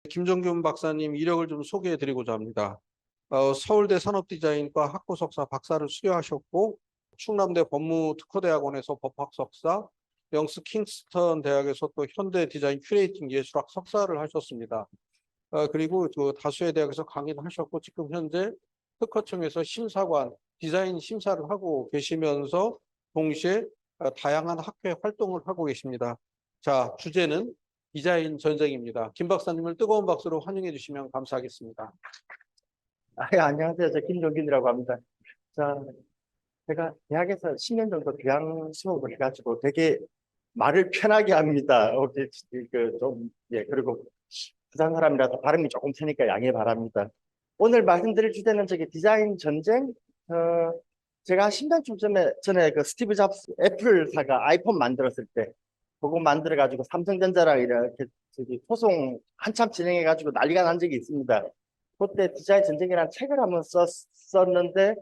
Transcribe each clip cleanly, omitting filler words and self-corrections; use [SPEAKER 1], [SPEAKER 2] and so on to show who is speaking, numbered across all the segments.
[SPEAKER 1] 김정균 박사님 이력을 좀 소개해 드리고자 합니다. 서울대 산업디자인과 학부 석사 박사를 수료하셨고, 충남대 법무특허대학원에서 법학 석사, 영스 킹스턴 대학에서 또 현대 디자인 큐레이팅 예술학 석사를 하셨습니다. 그리고 그 다수의 대학에서 강의를 하셨고, 지금 현재 특허청에서 심사관, 디자인 심사를 하고 계시면서 동시에 다양한 학회 활동을 하고 계십니다. 자, 주제는 디자인 전쟁입니다. 김 박사님을 뜨거운 박수로 환영해 주시면 감사하겠습니다.
[SPEAKER 2] 예, 안녕하세요. 저 김종균이라고 합니다. 자, 제가 대학에서 10년 정도 교양 수업을 해가지고 되게 말을 편하게 합니다. 예, 그리고 부산 사람이라서 발음이 조금 트니까 양해 바랍니다. 오늘 말씀드릴 주제는 디자인 전쟁. 제가 10년쯤 전에 그 스티브 잡스 애플사가 아이폰 만들었을 때 그거 만들어가지고 삼성전자랑 이렇게 소송 한참 진행해가지고 난리가 난 적이 있습니다. 그때 디자인 전쟁이라는 책을 한번 썼는데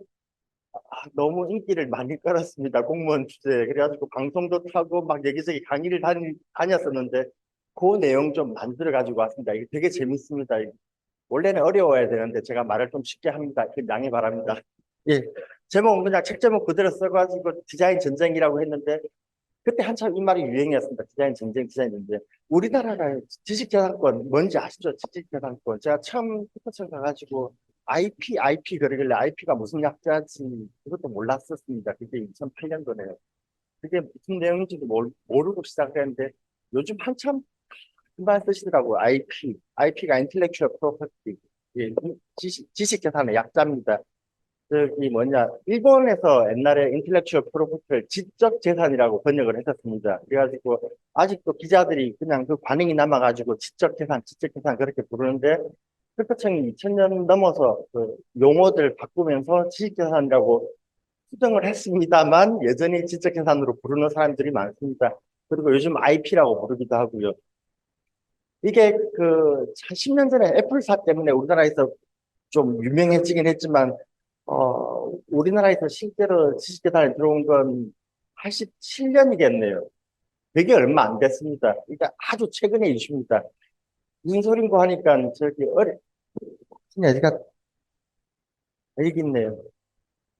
[SPEAKER 2] 너무 인기를 많이 끌었습니다. 공무원 주제에. 그래가지고 방송도 타고 막 여기저기 강의를 다녔었는데 그 내용 좀 만들어 가지고 왔습니다. 이게 되게 재밌습니다. 원래는 어려워야 되는데 제가 말을 좀 쉽게 합니다. 양해 바랍니다. 예, 제목은 그냥 책 제목 그대로 써가지고 디자인 전쟁이라고 했는데 그때 한참 이 말이 유행이었습니다. 디자인 전쟁, 디자인 전쟁. 우리나라가 지식재산권 뭔지 아시죠? 지식재산권. 제가 처음 특허청 가가지고 IP 그러길래 IP가 무슨 약자인지 그것도 몰랐었습니다. 그게 2008년도네요. 그게 무슨 내용인지도 모르고 시작했는데 요즘 한참 금방 쓰시더라고요. IP가 Intellectual Property. 예, 지식재산의 약자입니다. 일본에서 옛날에 인텔렉츄얼 프로퍼티를 지적 재산이라고 번역을 했었습니다. 그래가지고, 아직도 기자들이 그냥 그 관행이 남아가지고 지적 재산 그렇게 부르는데, 특허청이 2000년 넘어서 그 용어들 바꾸면서 지식 재산이라고 수정을 했습니다만, 여전히 지적 재산으로 부르는 사람들이 많습니다. 그리고 요즘 IP라고 부르기도 하고요. 이게 한 10년 전에 애플사 때문에 우리나라에서 좀 유명해지긴 했지만, 우리나라에서 실제로 지식재산에 들어온 건 87년이겠네요. 되게 얼마 안 됐습니다. 그러니까 아주 최근의 이슈입니다. 무슨 소린고 하니까 그냥 여기 있네요.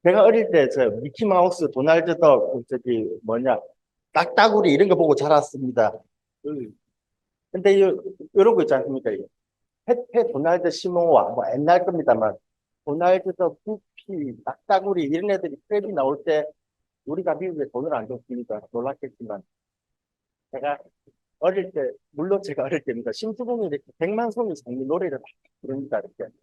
[SPEAKER 2] 제가 어릴 때 미키마우스, 도날드 덕, 딱따구리 이런 거 보고 자랐습니다. 근데 이런 거 있지 않습니까? 페페, 도날드, 시모와 뭐 옛날 겁니다만 도날드 더 구피, 딱따구리 이런 애들이 랩이 나올 때 우리가 미국에 돈을 안 줬습니다. 놀랐겠지만 제가 어릴 때 물론 제가 어릴 때입니다. 심수봉이 이렇게 백만송이 장미 노래를 막 부릅니다. 이렇게.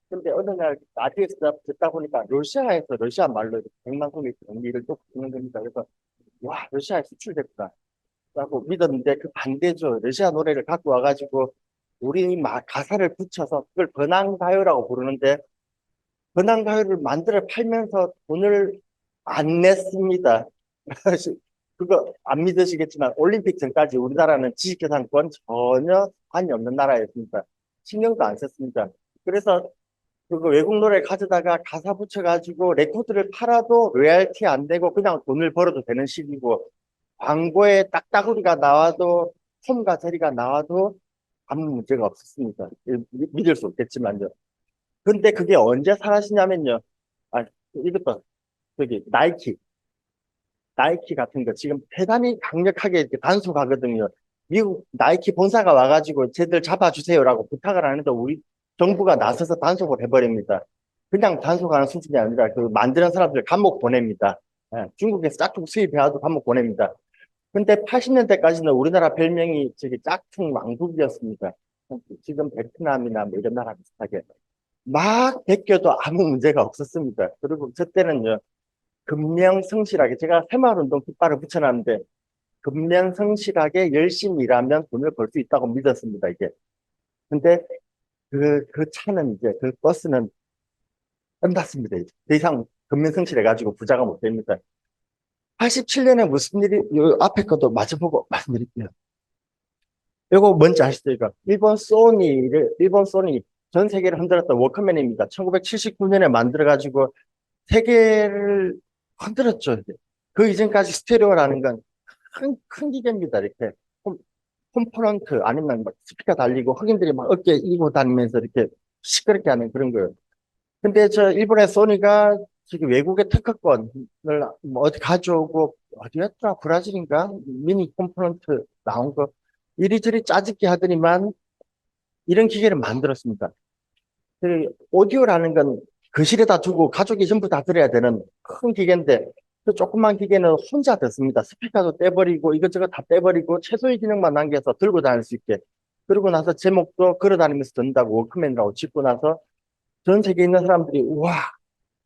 [SPEAKER 2] 근데 어느 날 라디오에서 듣다 보니까 러시아 말로 백만송이 장미를 또 부르는 겁니다. 그래서 와 러시아에 수출됐구나 라고 믿었는데 그 반대죠. 러시아 노래를 갖고 와가지고 우리 가사를 붙여서 그걸 번안가요라고 부르는데 번안가요를 만들어 팔면서 돈을 안 냈습니다. 그거 안 믿으시겠지만 올림픽 전까지 우리나라는 지식재산권 전혀 관이 없는 나라였습니다. 신경도 안 썼습니다. 그래서 그거 외국 노래 가져다가 가사 붙여가지고 레코드를 팔아도 로얄티 안 되고 그냥 돈을 벌어도 되는 시기고 광고에 딱따구리가 나와도 톰과 제리가 나와도 아무 문제가 없었습니다. 믿을 수 없겠지만요. 근데 그게 언제 사라지냐면요. 아, 이것도 나이키 같은 거 지금 대단히 강력하게 이렇게 단속하거든요. 미국 나이키 본사가 와가지고 쟤들 잡아주세요라고 부탁을 하는데 우리 정부가 나서서 단속을 해버립니다. 그냥 단속하는 수준이 아니라 그 만드는 사람들 감옥 보냅니다. 예, 중국에서 짝퉁 수입해와도 감옥 보냅니다. 근데 80년대까지는 우리나라 별명이 짝퉁 왕국이었습니다. 지금 베트남이나 뭐 이런 나라 비슷하게. 막 베껴도 아무 문제가 없었습니다. 그리고 저 때는요, 근명성실하게, 제가 새마을운동 깃발을 붙여놨는데, 근명성실하게 열심히 일하면 돈을 벌 수 있다고 믿었습니다, 이게. 근데 그 차는 그 버스는 끝났습니다. 이제. 더 이상 근명성실해가지고 부자가 못 됩니다. 87년에 무슨 일이, 요 앞에 것도 마주보고 말씀드릴게요. 이거 뭔지 아시죠? 이거 일본 소니 전 세계를 흔들었던 워크맨입니다. 1979년에 만들어가지고 세계를 흔들었죠. 그 이전까지 스테레오라는 건 큰 기계입니다. 이렇게 컴포넌트 아니면 막 스피커 달리고 흑인들이 막 어깨 이고 다니면서 이렇게 시끄럽게 하는 그런 거예요. 근데 저 일본의 소니가 지금 외국의 특허권을 뭐 어디 가져오고 어디였더라 브라질인가 미니 컴포넌트 나온 거 이리저리 짜집기 하더니만 이런 기계를 만들었습니다. 그 오디오라는 건 거실에다 두고 가족이 전부 다 들어야 되는 큰 기계인데 그 조그만 기계는 혼자 듣습니다. 스피커도 떼버리고 이것저것 다 떼버리고 최소의 기능만 남겨서 들고 다닐 수 있게. 그러고 나서 제목도 걸어다니면서 듣는다고 워크맨이라고 짓고 나서 전 세계에 있는 사람들이 와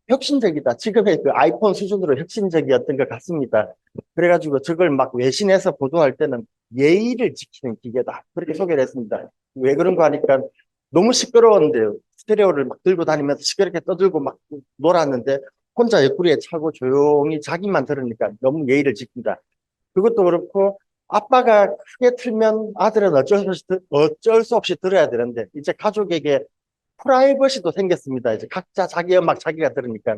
[SPEAKER 2] 혁신적이다. 지금의 그 아이폰 수준으로 혁신적이었던 것 같습니다. 그래가지고 저걸 막 외신에서 보도할 때는 예의를 지키는 기계다. 그렇게 소개를 했습니다. 왜 그런가 하니까 너무 시끄러웠는데요. 스테레오를 막 들고 다니면서 시끄럽게 떠들고 막 놀았는데 혼자 옆구리에 차고 조용히 자기만 들으니까 너무 예의를 지킨다. 그것도 그렇고 아빠가 크게 틀면 아들은 어쩔 수 없이 들어야 되는데 이제 가족에게 프라이버시도 생겼습니다. 이제 각자 자기 음악 자기가 들으니까.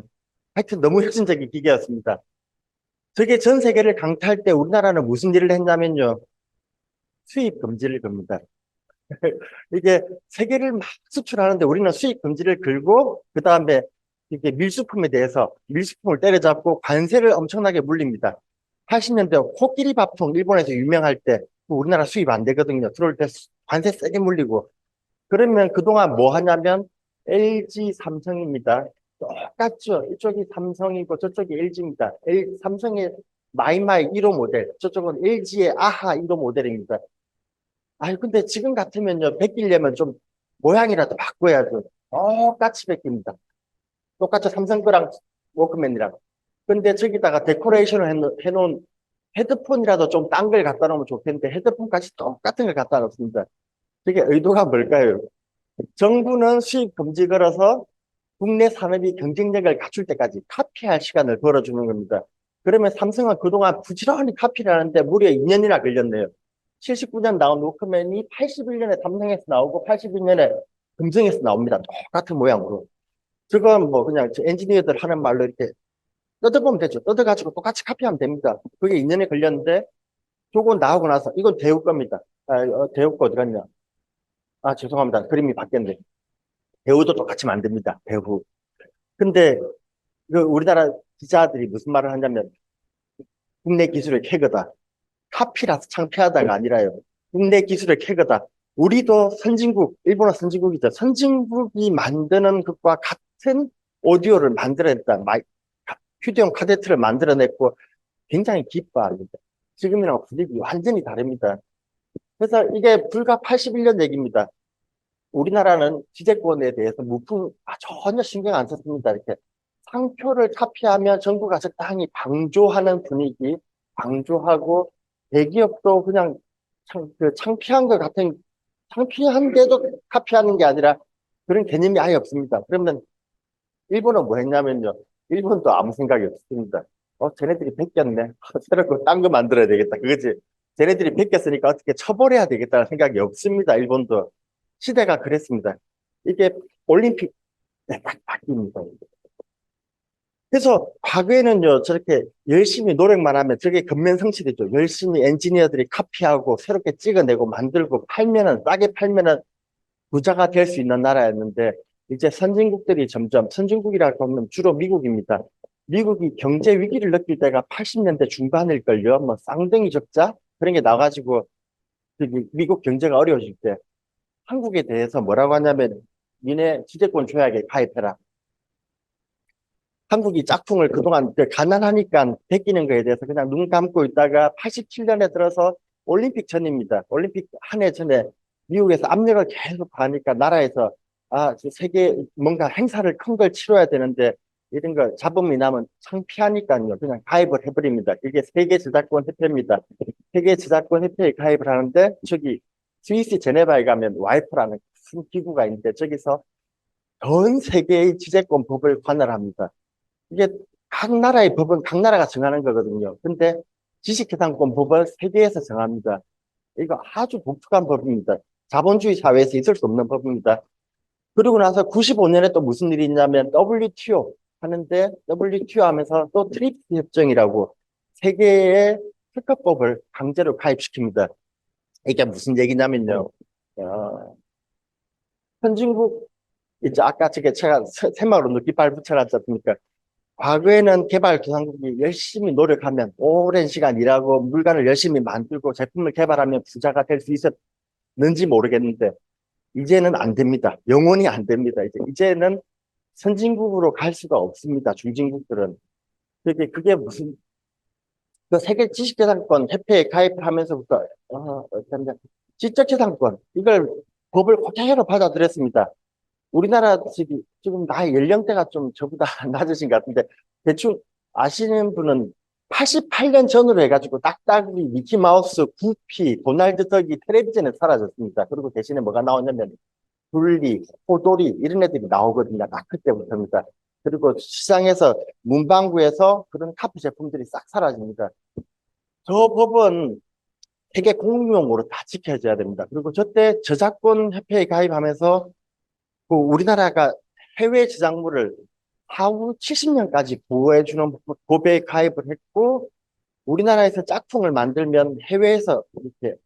[SPEAKER 2] 하여튼 너무 혁신적인 기계였습니다. 저게 전 세계를 강타할 때 우리나라는 무슨 일을 했냐면요. 수입 금지를 겁니다. 이게 세계를 막 수출하는데 우리는 수입 금지를 걸고 그 다음에 이게 밀수품에 대해서 밀수품을 때려잡고 관세를 엄청나게 물립니다. 80년대 코끼리 밥통 일본에서 유명할 때 우리나라 수입 안 되거든요. 들어올 때 관세 세게 물리고 그러면 그동안 뭐 하냐면 LG 삼성입니다. 똑같죠. 이쪽이 삼성이고 저쪽이 LG입니다. 삼성의 마이마이 1호 모델, 저쪽은 LG의 아하 1호 모델입니다. 아니 근데 지금 같으면요. 베끼려면 좀 모양이라도 바꿔야죠. 똑같이 베낍니다. 똑같이 삼성 거랑 워크맨이랑. 근데 저기다가 데코레이션을 해놓은 헤드폰이라도 좀 딴 걸 갖다 놓으면 좋겠는데 헤드폰까지 똑같은 걸 갖다 놓습니다. 그게 의도가 뭘까요? 정부는 수입 금지 걸어서 국내 산업이 경쟁력을 갖출 때까지 카피할 시간을 벌어주는 겁니다. 그러면 삼성은 그동안 부지런히 카피를 하는데 무려 2년이나 걸렸네요. 79년 나온 워크맨이 81년에 삼성에서 나오고 82년에 금성에서 나옵니다. 똑같은 모양으로. 저건 뭐 그냥 엔지니어들 하는 말로 이렇게 뜯어보면 되죠. 뜯어가지고 똑같이 카피하면 됩니다. 그게 2년이 걸렸는데 저거 나오고 나서 이건 대우 겁니다. 대우 거 어디 갔냐? 아, 죄송합니다. 그림이 바뀌었네. 배우도 똑같이 만듭니다. 배우. 근데 그 우리나라 기자들이 무슨 말을 하냐면 국내 기술의 캐거다. 카피라서 창피하다가 아니라요. 국내 기술의 캐거다. 우리도 선진국, 일본은 선진국이죠. 선진국이 만드는 것과 같은 오디오를 만들어냈다. 휴대용 카세트를 만들어냈고 굉장히 기뻐합니다. 지금이랑 분위기 완전히 다릅니다. 그래서 이게 불과 81년 얘기입니다. 우리나라는 지재권에 대해서 전혀 신경 안 썼습니다. 이렇게 상표를 카피하면 정부가 적당히 방조하는 분위기, 방조하고 대기업도 그냥 창피한 것 같은 창피한데도 카피하는 게 아니라 그런 개념이 아예 없습니다. 그러면 일본은 뭐 했냐면요. 일본도 아무 생각이 없습니다. 쟤네들이 베꼈네. 새롭게 딴 거 만들어야 되겠다. 그거지. 쟤네들이 베꼈으니까 어떻게 처벌해야 되겠다는 생각이 없습니다. 일본도. 시대가 그랬습니다. 이게 올림픽 네, 딱 바뀝니다. 그래서 과거에는요, 저렇게 열심히 노력만 하면 저게 근면성취되죠. 열심히 엔지니어들이 카피하고 새롭게 찍어내고 만들고 팔면은, 싸게 팔면은 부자가 될 수 있는 나라였는데, 이제 선진국들이 점점, 선진국이라고 하면 주로 미국입니다. 미국이 경제 위기를 느낄 때가 80년대 중반일걸요. 뭐 쌍둥이 적자? 그런 게 나가지고, 미국 경제가 어려워질 때, 한국에 대해서 뭐라고 하냐면, 니네 지재권 조약에 가입해라. 한국이 짝퉁을 그동안 가난하니까 베끼는 거에 대해서 그냥 눈 감고 있다가 87년에 들어서 올림픽 전입니다. 올림픽 한 해 전에 미국에서 압력을 계속 가니까 나라에서 세계 뭔가 행사를 큰 걸 치러야 되는데 이런 거 잡음이 나면 창피하니까요. 그냥 가입을 해버립니다. 이게 세계 저작권 협회입니다. 세계 저작권 협회에 가입을 하는데 저기 스위스 제네바에 가면 와이프라는 큰 기구가 있는데 저기서 전 세계의 지재권 법을 관할합니다. 이게 각 나라의 법은 각 나라가 정하는 거거든요. 근데 지식재산권 법을 세계에서 정합니다. 이거 아주 독특한 법입니다. 자본주의 사회에서 있을 수 없는 법입니다. 그리고 나서 95년에 또 무슨 일이 있냐면 WTO 하는데 WTO 하면서 또 트리프트 협정이라고 세계의 특허법을 강제로 가입시킵니다. 이게 무슨 얘기냐면요. 선진국, 이제 아까 제가 새마을로 깃발 붙여놨지 않습니까? 과거에는 개발도상국이 열심히 노력하면 오랜 시간 일하고 물건을 열심히 만들고 제품을 개발하면 부자가 될 수 있었는지 모르겠는데 이제는 안 됩니다. 영원히 안 됩니다. 이제는 선진국으로 갈 수가 없습니다. 중진국들은. 그게 무슨 그 세계 지식재산권 협회에 가입하면서부터 지적재산권 이걸 법을 그대로 받아들였습니다. 우리나라 지금 나이 연령대가 좀 저보다 낮으신 것 같은데 대충 아시는 분은 88년 전으로 해가지고 딱딱이, 미키마우스, 구피, 도날드 덕이 텔레비전에 사라졌습니다. 그리고 대신에 뭐가 나오냐면 둘리, 호돌이 이런 애들이 나오거든요. 딱 그때부터입니다. 그리고 시장에서 문방구에서 그런 카피 제품들이 싹 사라집니다. 저 법은 세계 공용으로 다 지켜져야 됩니다. 그리고 저때 저작권 협회에 가입하면서 그 우리나라가 해외 저작물을 사후 70년까지 보호해주는 법에 가입을 했고, 우리나라에서 짝퉁을 만들면 해외에서 이렇게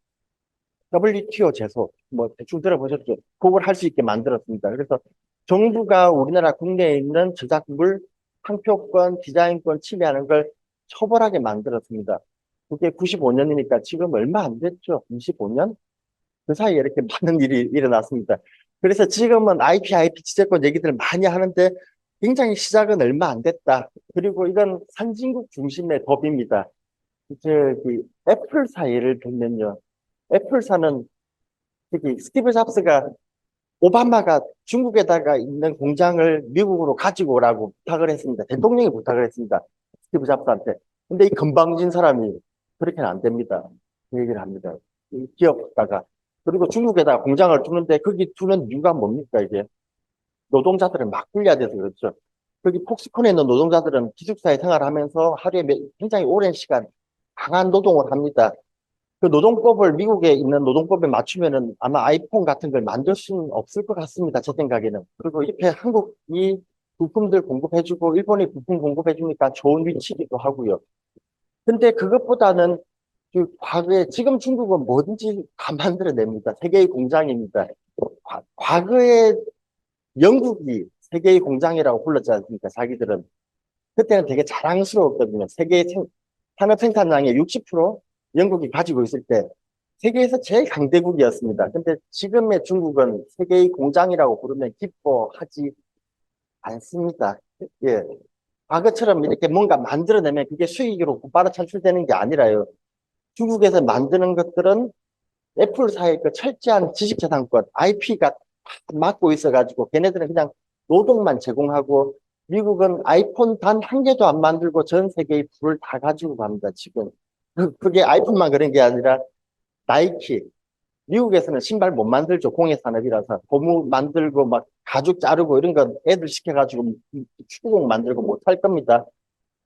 [SPEAKER 2] WTO 제소, 뭐 대충 들어보셨죠? 그걸 할 수 있게 만들었습니다. 그래서 정부가 우리나라 국내에 있는 저작물, 상표권, 디자인권 침해하는 걸 처벌하게 만들었습니다. 그게 95년이니까 지금 얼마 안 됐죠? 25년? 그 사이에 이렇게 많은 일이 일어났습니다. 그래서 지금은 IP 지적권 얘기들 많이 하는데 굉장히 시작은 얼마 안 됐다. 그리고 이건 선진국 중심의 법입니다. 저기 애플사 예를 들면요. 애플사는 저기 스티브 잡스가 오바마가 중국에다가 있는 공장을 미국으로 가지고 오라고 부탁을 했습니다. 대통령이 부탁을 했습니다. 스티브 잡스한테. 근데 이 건방진 사람이 그렇게는 안 됩니다. 그 얘기를 합니다. 이 기업가가. 그리고 중국에다가 공장을 두는데 거기 두는 이유가 뭡니까, 이게? 노동자들을 막 굴려야 돼서 그렇죠. 거기 폭스콘에 있는 노동자들은 기숙사에 생활하면서 하루에 굉장히 오랜 시간 강한 노동을 합니다. 그 노동법을 미국에 있는 노동법에 맞추면은 아마 아이폰 같은 걸 만들 수는 없을 것 같습니다. 제 생각에는. 그리고 이렇게 한국이 부품들 공급해주고 일본이 부품 공급해주니까 좋은 위치이기도 하고요. 근데 그것보다는 그 과거에 지금 중국은 뭐든지 다 만들어냅니다. 세계의 공장입니다. 과거에 영국이 세계의 공장이라고 불렀지 않습니까? 자기들은. 그때는 되게 자랑스러웠거든요. 산업 생산량의 60% 영국이 가지고 있을 때 세계에서 제일 강대국이었습니다. 근데 지금의 중국은 세계의 공장이라고 부르면 기뻐하지 않습니다. 예. 과거처럼 이렇게 뭔가 만들어내면 그게 수익으로 곧바로 창출되는 게 아니라요. 중국에서 만드는 것들은 애플사의 그 철저한 지식재산권, IP가 막고 있어가지고 걔네들은 그냥 노동만 제공하고 미국은 아이폰 단 한 개도 안 만들고 전 세계의 불을 다 가지고 갑니다, 지금. 그게 아이폰만 그런 게 아니라 나이키. 미국에서는 신발 못 만들죠, 공예 산업이라서. 고무 만들고 막 가죽 자르고 이런 거 애들 시켜가지고 축구공 만들고 못 할 겁니다.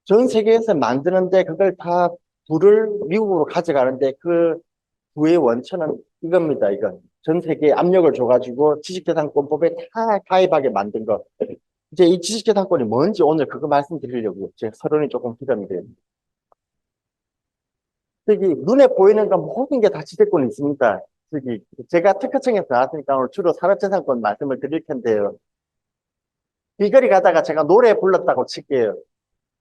[SPEAKER 2] 전 세계에서 만드는데 그걸 다 불을 미국으로 가져가는데 그 부의 원천은 이겁니다, 이건. 전 세계에 압력을 줘가지고 지식재산권법에 다 가입하게 만든 것. 이제 이 지식재산권이 뭔지 오늘 그거 말씀드리려고 제 서론이 조금 부담이 돼요. 저기 눈에 보이는 건 모든 게 다 지식권이 있습니다. 저기 제가 특허청에서 나왔으니까 오늘 주로 산업재산권 말씀을 드릴 텐데요. 길거리 가다가 제가 노래 불렀다고 칠게요.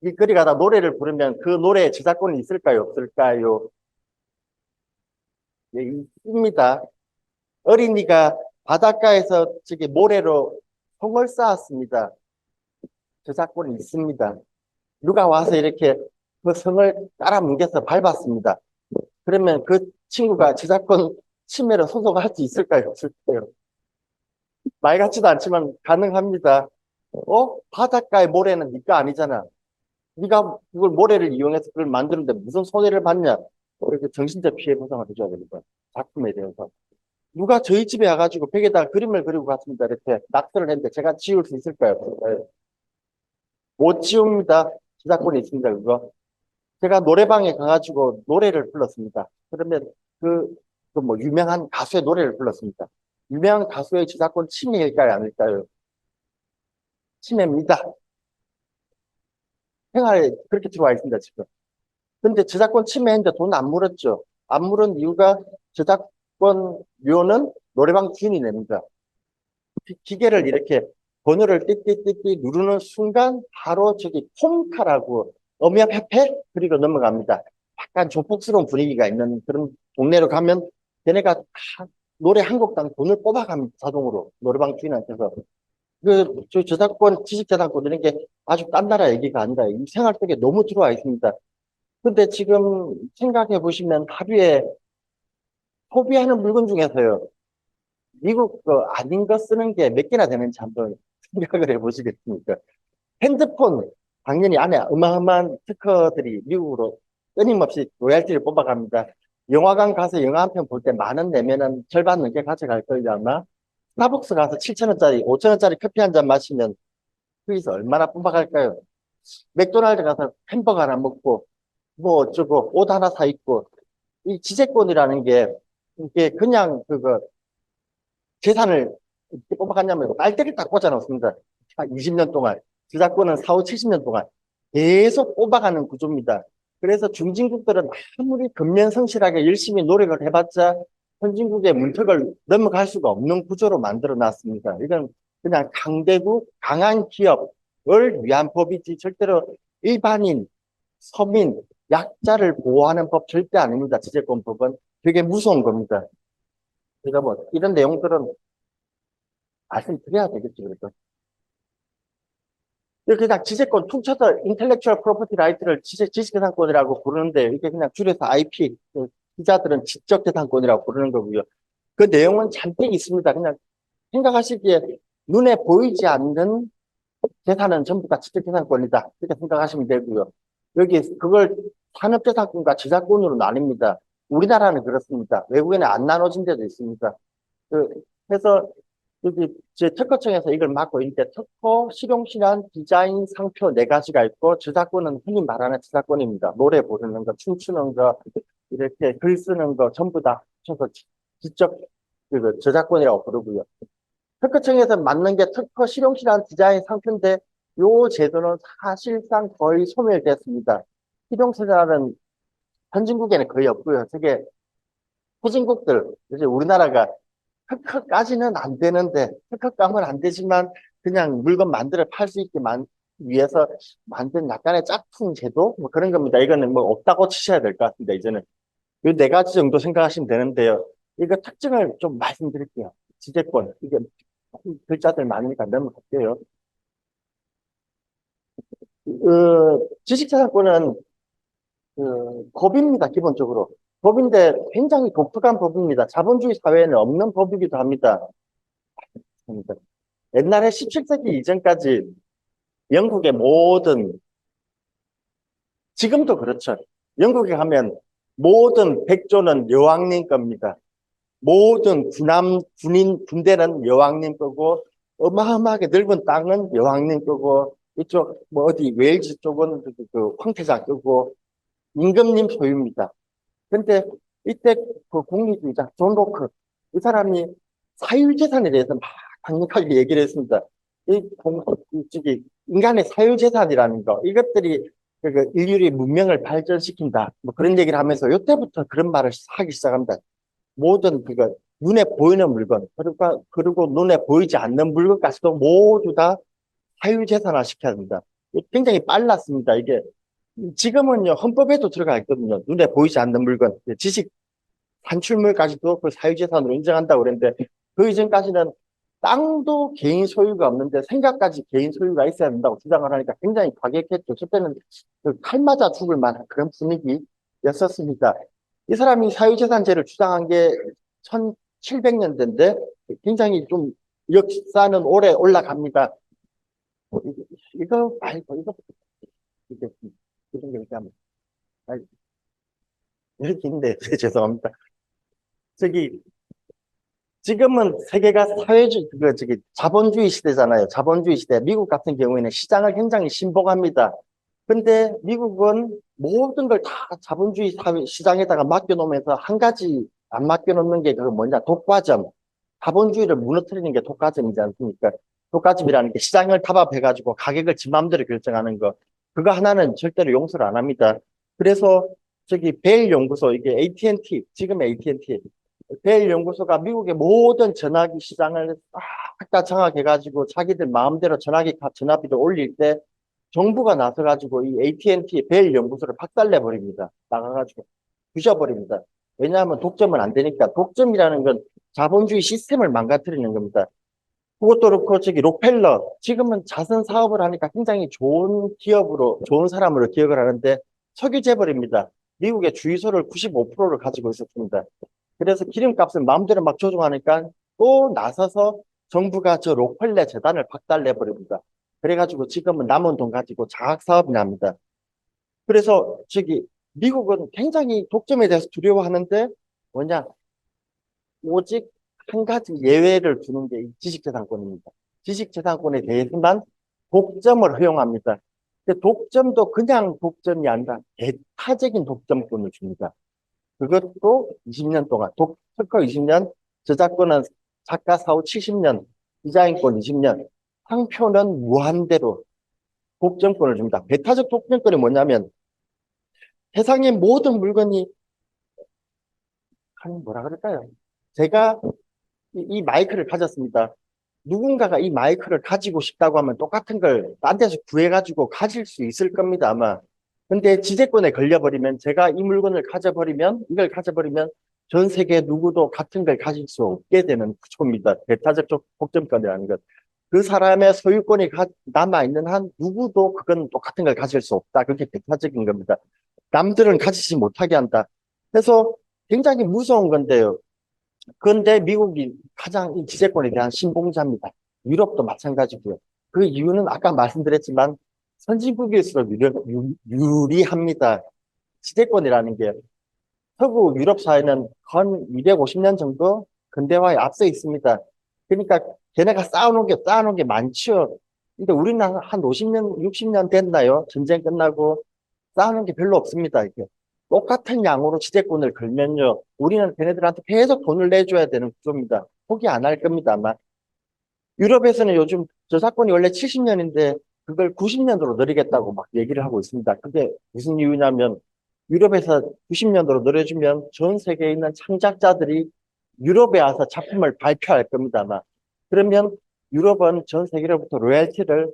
[SPEAKER 2] 길거리 가다 노래를 부르면 그 노래에 저작권이 있을까요? 없을까요? 예, 있습니다. 어린이가 바닷가에서 저기 모래로 송을 쌓았습니다. 저작권이 있습니다. 누가 와서 이렇게 그 성을 깔아 뭉개서 밟았습니다. 그러면 그 친구가 저작권 침해를 소송할 수 있을까요? 없을까요? 말 같지도 않지만 가능합니다. 바닷가의 모래는 네가 아니잖아. 네가 그걸 모래를 이용해서 그걸 만드는데 무슨 손해를 받냐? 이렇게 정신적 피해 보상을 해줘야 됩니다. 작품에 대해서. 누가 저희 집에 와가지고 벽에다가 그림을 그리고 갔습니다. 이렇게 낙서를 했는데 제가 지울 수 있을까요? 없을까요? 못 지웁니다. 저작권이 있습니다. 그거. 제가 노래방에 가가지고 노래를 불렀습니다. 그러면 그 뭐 유명한 가수의 노래를 불렀습니다. 유명한 가수의 저작권 침해일까요? 아닐까요? 침해입니다. 생활에 그렇게 들어와 있습니다, 지금. 근데 저작권 침해했는데 돈 안 물었죠. 안 물은 이유가 저작권료는 노래방 주인이 냅니다. 기계를 이렇게 번호를 띠띠띠띠 누르는 순간 바로 저기 폼카라고 어미야페페 그리고 넘어갑니다. 약간 조폭스러운 분위기가 있는 그런 동네로 가면 걔네가 다 노래 한 곡당 돈을 뽑아갑니다. 자동으로 노래방 주인한테서. 저 저작권, 지식재산권 이런 게 아주 딴 나라 얘기가 아니라 이 생활 속에 너무 들어와 있습니다. 근데 지금 생각해 보시면 하루에 소비하는 물건 중에서요. 미국 거 아닌 거 쓰는 게 몇 개나 되는지 한번 생각을 해 보시겠습니까? 핸드폰, 당연히 안에 어마어마한 특허들이 미국으로 끊임없이 로얄티를 뽑아갑니다. 영화관 가서 영화 한 편 볼 때 10,000원 내면은 절반 넘게 가져갈 거예요, 아마. 스타벅스 가서 7,000원짜리, 5,000원짜리 커피 한 잔 마시면 거기서 얼마나 뽑아갈까요? 맥도날드 가서 햄버거 하나 먹고, 뭐 어쩌고, 옷 하나 사 입고, 이 지재권이라는 게, 이게 그냥 재산을 이렇게 뽑아갔냐면 빨대를 딱 꽂아 놓습니다. 20년 동안. 저작권은 4, 5, 70년 동안 계속 뽑아가는 구조입니다. 그래서 중진국들은 아무리 근면성실하게 열심히 노력을 해봤자 선진국의 문턱을 넘어갈 수가 없는 구조로 만들어 놨습니다. 이건 그냥 강대국, 강한 기업을 위한 법이지 절대로 일반인, 서민, 약자를 보호하는 법 절대 아닙니다. 지재권법은 되게 무서운 겁니다. 그러니까 뭐 이런 내용들은 말씀드려야 되겠죠. 그래서 그냥 지재권 퉁쳐서 인텔렉츄얼 프로퍼티 라이트를 지식재산권이라고 부르는데 이게 그냥 줄여서 IP, 기자들은 지적재산권이라고 부르는 거고요. 그 내용은 잔뜩 있습니다. 그냥 생각하시기에 눈에 보이지 않는 재산은 전부 다 지적재산권이다. 이렇게 생각하시면 되고요. 여기 그걸 산업재산권과 저작권으로 나뉩니다. 우리나라는 그렇습니다. 외국에는 안 나눠진 데도 있습니다. 그래서 여기 제 특허청에서 이걸 맡고 있는데 특허, 실용실현, 디자인, 상표 네 가지가 있고 저작권은 흔히 말하는 저작권입니다. 노래 부르는 거, 춤추는 거, 이렇게 글 쓰는 거 전부 다 합쳐서 지적 저작권이라고 부르고요. 특허청에서 맡는 게 특허, 실용실현, 디자인, 상표인데 요 제도는 사실상 거의 소멸됐습니다. 실용실현은 선진국에는 거의 없고요. 저게 후진국들, 이제 우리나라가 특허까지는 안 되는데, 특허감은 안 되지만, 그냥 물건 만들어 팔 수 있게 위해서 만든 약간의 짝퉁 제도? 뭐 그런 겁니다. 이거는 뭐 없다고 치셔야 될 것 같습니다, 이제는. 이 네 가지 정도 생각하시면 되는데요. 이거 특징을 좀 말씀드릴게요. 지재권. 이게 글자들 많으니까 넘어갈게요. 지식재산권은 법입니다, 기본적으로. 법인데 굉장히 독특한 법입니다. 자본주의 사회에는 없는 법이기도 합니다. 옛날에 17세기 이전까지 영국의 모든, 지금도 그렇죠. 영국에 가면 모든 백조는 여왕님 겁니다. 모든 군대는 여왕님 거고, 어마어마하게 넓은 땅은 여왕님 거고, 이쪽, 뭐 어디, 웨일즈 쪽은 그 황태자 거고, 임금님 소유입니다. 근데 이때 그 국립주의자 존 로크, 이 사람이 사유재산에 대해서 막 강력하게 얘기를 했습니다. 저기, 인간의 사유재산이라는 거, 이것들이 인류의 문명을 발전시킨다. 뭐 그런 얘기를 하면서 이때부터 그런 말을 하기 시작합니다. 모든 눈에 보이는 물건, 그리고 눈에 보이지 않는 물건까지도 모두 다 사유재산화 시켜야 합니다. 굉장히 빨랐습니다. 이게 지금은요, 헌법에도 들어가 있거든요. 눈에 보이지 않는 물건, 지식 산출물까지도 그 사유재산으로 인정한다고 그랬는데, 그 이전까지는 땅도 개인 소유가 없는데 생각까지 개인 소유가 있어야 된다고 주장을 하니까 굉장히 과격했죠. 그때는 칼 맞아 죽을 만한 그런 분위기였었습니다. 이 사람이 사유재산제를 주장한 게 1700년대인데 굉장히 좀 역사는 오래 올라갑니다. 이거 말고 이게 이런 얘기하면 이렇게 있는데 죄송합니다. 저기 지금은 세계가 자본주의 시대잖아요. 자본주의 시대. 미국 같은 경우에는 시장을 굉장히 신봉합니다. 근데 미국은 모든 걸 다 자본주의 시장에다가 맡겨놓으면서 한 가지 안 맡겨놓는 게 그거 뭐냐? 독과점. 자본주의를 무너뜨리는 게 독과점이지 않습니까? 독과점이라는 게 시장을 타협해가지고 가격을 지 맘대로 결정하는 거. 그거 하나는 절대로 용서를 안 합니다. 그래서 저기 벨 연구소, 이게 AT&T, 지금의 AT&T, 벨 연구소가 미국의 모든 전화기 시장을 싹 다 장악해가지고 자기들 마음대로 전화비를 올릴 때 정부가 나서가지고 이 AT&T 벨 연구소를 박살내버립니다. 나가가지고 부셔버립니다. 왜냐하면 독점은 안 되니까. 독점이라는 건 자본주의 시스템을 망가뜨리는 겁니다. 그것도 그렇고 저기 록펠러 지금은 자선 사업을 하니까 굉장히 좋은 기업으로 좋은 사람으로 기억을 하는데 석유 재벌입니다. 미국의 주유소를 95%를 가지고 있었습니다. 그래서 기름값을 마음대로 막 조종하니까 또 나서서 정부가 저 록펠러 재단을 박살내 버립니다. 그래가지고 지금은 남은 돈 가지고 자학 사업이 납니다. 그래서 저기 미국은 굉장히 독점에 대해서 두려워하는데 뭐냐 오직 한 가지 예외를 두는 게 이 지식재산권입니다. 지식재산권에 대해서만 독점을 허용합니다. 근데 독점도 그냥 독점이 아니라 배타적인 독점권을 줍니다. 그것도 20년 동안, 특허 20년, 저작권은 작가 사후 70년, 디자인권 20년, 상표는 무한대로 독점권을 줍니다. 배타적 독점권이 뭐냐면 세상의 모든 물건이, 뭐라 그럴까요? 제가 이 마이크를 가졌습니다. 누군가가 이 마이크를 가지고 싶다고 하면 똑같은 걸 딴 데서 구해가지고 가질 수 있을 겁니다, 아마. 근데 지재권에 걸려버리면, 제가 이 물건을 가져버리면, 이걸 가져버리면 전 세계 누구도 같은 걸 가질 수 없게 되는 구조입니다. 배타적 독점권이라는 것. 그 사람의 소유권이 남아있는 한 누구도 그건 똑같은 걸 가질 수 없다. 그게 배타적인 겁니다. 남들은 가지지 못하게 한다. 그래서 굉장히 무서운 건데요. 그런데 미국이 가장 이 지배권에 대한 신봉자입니다. 유럽도 마찬가지고요. 그 이유는 아까 말씀드렸지만 선진국일수록 유리합니다. 지배권이라는 게 서구 유럽 사회는 건 250년 정도 근대화에 앞서 있습니다. 그러니까 걔네가 쌓아놓은 게 많죠. 근데 우리는 한 50년, 60년 됐나요? 전쟁 끝나고 쌓아놓은 게 별로 없습니다. 이게. 똑같은 양으로 지배권을 걸면요. 우리는 걔네들한테 계속 돈을 내줘야 되는 구조입니다. 포기 안 할 겁니다, 아마. 유럽에서는 요즘 저작권이 원래 70년인데 그걸 90년도로 늘리겠다고 막 얘기를 하고 있습니다. 그게 무슨 이유냐면 유럽에서 90년도로 늘려주면 전 세계에 있는 창작자들이 유럽에 와서 작품을 발표할 겁니다, 아마. 그러면 유럽은 전 세계로부터 로열티를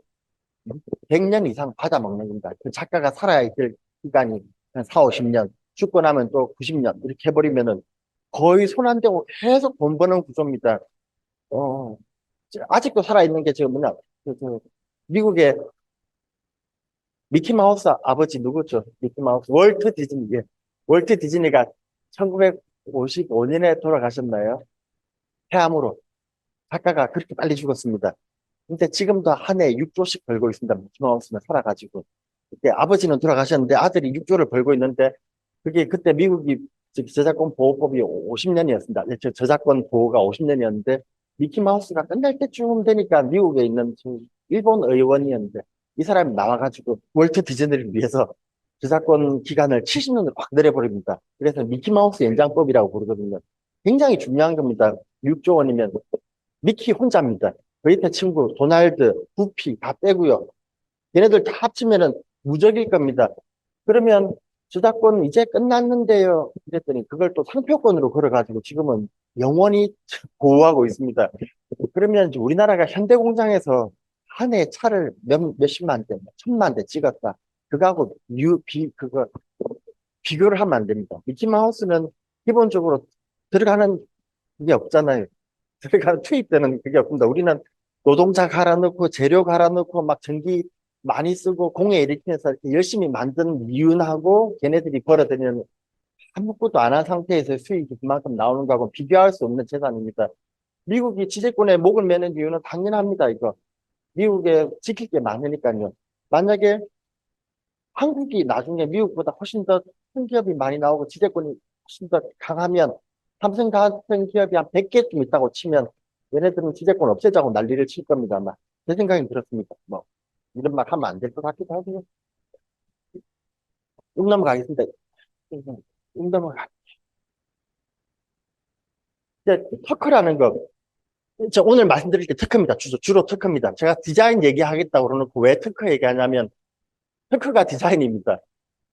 [SPEAKER 2] 100년 이상 받아먹는 겁니다. 그 작가가 살아야 될 기간이 한 4, 50년, 죽고 나면 또 90년 이렇게 해버리면은 거의 손 안 대고 계속 돈 버는 구조입니다. 어, 아직도 살아있는 게 지금 뭐냐, 미국의 미키마우스 아버지 누구죠? 미키마우스, 월트 디즈니. 예. 월트 디즈니가 1955년에 돌아가셨나요? 폐암으로. 작가가 그렇게 빨리 죽었습니다. 근데 지금도 한 해에 6조씩 벌고 있습니다. 미키마우스는 살아가지고. 그때 아버지는 돌아가셨는데 아들이 6조를 벌고 있는데 그게 그때 미국이 저작권 보호법이 50년이었습니다. 저작권 보호가 50년이었는데 미키마우스가 끝날 때쯤 되니까 미국에 있는 일본 의원이었는데 이 사람이 나와가지고 월트 디즈니를 위해서 저작권 기간을 70년으로 확 내려버립니다. 그래서 미키마우스 연장법이라고 부르거든요. 굉장히 중요한 겁니다. 6조 원이면 미키 혼자입니다. 그 밑에 친구 도날드, 구피 다 빼고요. 얘네들 다 합치면은 무적일 겁니다. 그러면 저작권 이제 끝났는데요. 그랬더니 그걸 또 상표권으로 걸어가지고 지금은 영원히 보호하고 있습니다. 그러면 이제 우리나라가 현대공장에서 한 해 차를 몇십만 대, 1,000만 대 찍었다. 그거하고 비교를 하면 안 됩니다. 미키마우스는 기본적으로 들어가는 게 없잖아요. 들어가는 투입되는 그게 없습니다. 우리는 노동자 갈아 넣고 재료 갈아 넣고 막 전기 많이 쓰고 공해 일으키면서 이렇게 열심히 만든 미운하고 걔네들이 벌어들이는 아무것도 안 한 상태에서 수익이 그만큼 나오는 거하고 비교할 수 없는 재산입니다. 미국이 지배권에 목을 매는 이유는 당연합니다, 이거. 미국에 지킬 게 많으니까요. 만약에 한국이 나중에 미국보다 훨씬 더 큰 기업이 많이 나오고 지배권이 훨씬 더 강하면 삼성 같은 기업이 한 100개쯤 있다고 치면 얘네들은 지배권 없애자고 난리를 칠 겁니다, 아마. 제 생각엔 그렇습니다. 뭐 이런 말 하면 안 될 것 같기도 하고요. 넘어가겠습니다. 넘어가. 이제 터크라는 거. 저 오늘 말씀드릴 게 특허입니다. 주로 특허입니다. 제가 디자인 얘기하겠다고 그러놓고 왜 특허 얘기하냐면 특허가 디자인입니다.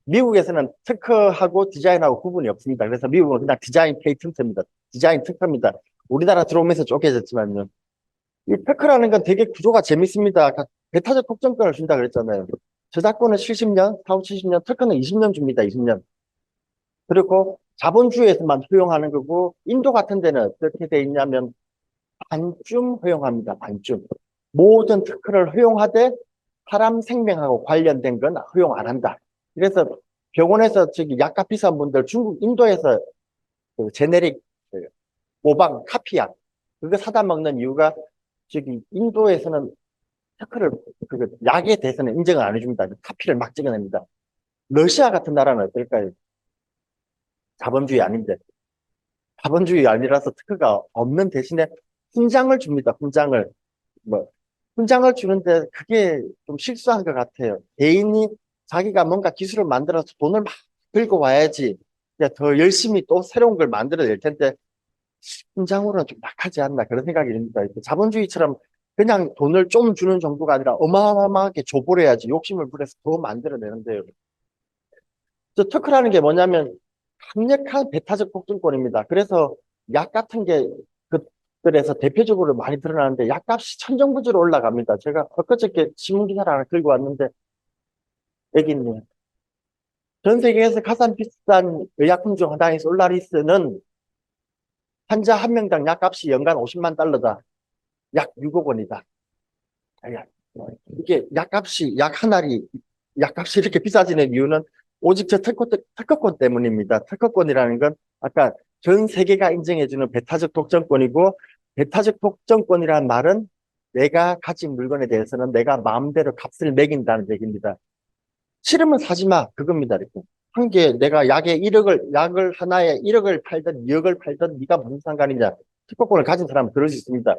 [SPEAKER 2] 미국에서는 특허하고 디자인하고 구분이 없습니다. 그래서 미국은 그냥 디자인 페이턴트입니다. 디자인 특허입니다. 우리나라 들어오면서 쪼개졌지만요. 이 특허라는 건 되게 구조가 재밌습니다. 배타적 독점권을 준다 그랬잖아요. 저작권은 70년, 4, 70년, 특허는 20년 줍니다. 20년. 그리고 자본주의에서만 허용하는 거고, 인도 같은 데는 어떻게 돼 있냐면, 반쯤 허용합니다. 반쯤. 모든 특허를 허용하되, 사람 생명하고 관련된 건 허용 안 한다. 그래서 병원에서 저기 약값 비싼 분들, 중국, 인도에서 그 제네릭, 그 모방, 카피약, 그거 사다 먹는 이유가, 저기, 인도에서는 특허를, 그 약에 대해서는 인정을 안 해줍니다. 카피를 막 찍어냅니다. 러시아 같은 나라는 어떨까요? 자본주의 아닌데. 자본주의 아니라서 특허가 없는 대신에 훈장을 줍니다. 훈장을. 뭐, 훈장을 주는데 그게 좀 실수한 것 같아요. 개인이 자기가 뭔가 기술을 만들어서 돈을 막 들고 와야지 이제 더 열심히 또 새로운 걸 만들어낼 텐데 훈장으로는 좀 약하지 않나 그런 생각이 듭니다. 자본주의처럼 그냥 돈을 좀 주는 정도가 아니라 어마어마하게 줘버려야지 욕심을 부려서 더 만들어내는데요. 저 특허라는 게 뭐냐면 강력한 배타적 독점권입니다. 그래서 약 같은 게 그들에서 대표적으로 많이 드러나는데 약값이 천정부지로 올라갑니다. 제가 엊그저께 신문 기사를 하나 들고 왔는데 여기 있네요. 전 세계에서 가장 비싼 의약품 중 하나인 솔라리스는 환자 한 명당 약값이 연간 50만 달러다. 약 6억 원이다. 야, 이게 약값이 약 한 알이 약값이 이렇게 비싸지는 이유는 오직 저 특허권 때문입니다. 특허권이라는 건 아까 전 세계가 인정해주는 배타적 독점권이고 배타적 독점권이라는 말은 내가 가진 물건에 대해서는 내가 마음대로 값을 매긴다는 얘기입니다. 싫으면 사지 마. 그겁니다. 이렇게. 한 개 내가 약을 하나에 1억을 팔든 2억을 팔든 네가 무슨 상관이냐. 특허권을 가진 사람은 그럴 수 있습니다.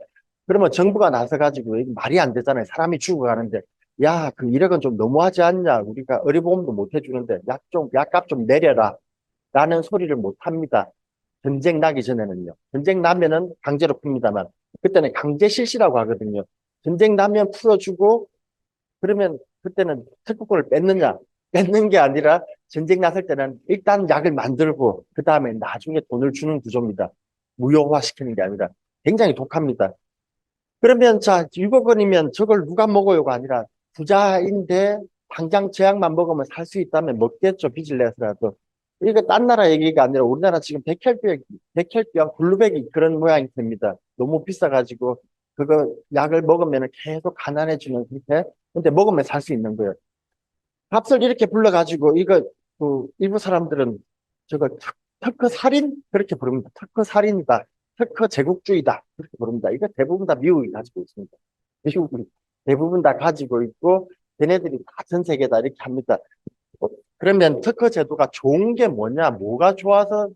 [SPEAKER 2] 그러면 정부가 나서가지고 이게 말이 안 되잖아요. 사람이 죽어가는데 야, 그 1억은 좀 너무하지 않냐. 우리가 의료보험도 못 해주는데 약값 좀 내려라. 라는 소리를 못 합니다. 전쟁 나기 전에는요. 전쟁 나면은 강제로 풉니다만 그때는 강제 실시라고 하거든요. 전쟁 나면 풀어주고 그러면 그때는 특허권을 뺐느냐? 뺏는 게 아니라 전쟁 났을 때는 일단 약을 만들고 그 다음에 나중에 돈을 주는 구조입니다. 무효화 시키는 게 아니라 굉장히 독합니다. 그러면 자 6억 원이면 저걸 누가 먹어요가 아니라 부자인데 당장 제 약만 먹으면 살 수 있다면 먹겠죠. 빚을 내서라도. 이거 딴 나라 얘기가 아니라 우리나라 지금 백혈병, 블루백이 그런 모양이 됩니다. 너무 비싸가지고 그거 약을 먹으면 계속 가난해지는 상태. 근데 먹으면 살 수 있는 거예요. 값을 이렇게 불러가지고 이거 그 일부 사람들은 저걸 특허 살인 그렇게 부릅니다. 특허 살인이다. 특허 제국주의다. 그렇게 부릅니다. 이거 대부분 다 미국이 가지고 있습니다. 미국이 대부분 다 가지고 있고 걔네들이 다 전 세계다 이렇게 합니다. 그러면 특허 제도가 좋은 게 뭐냐? 뭐가 좋아서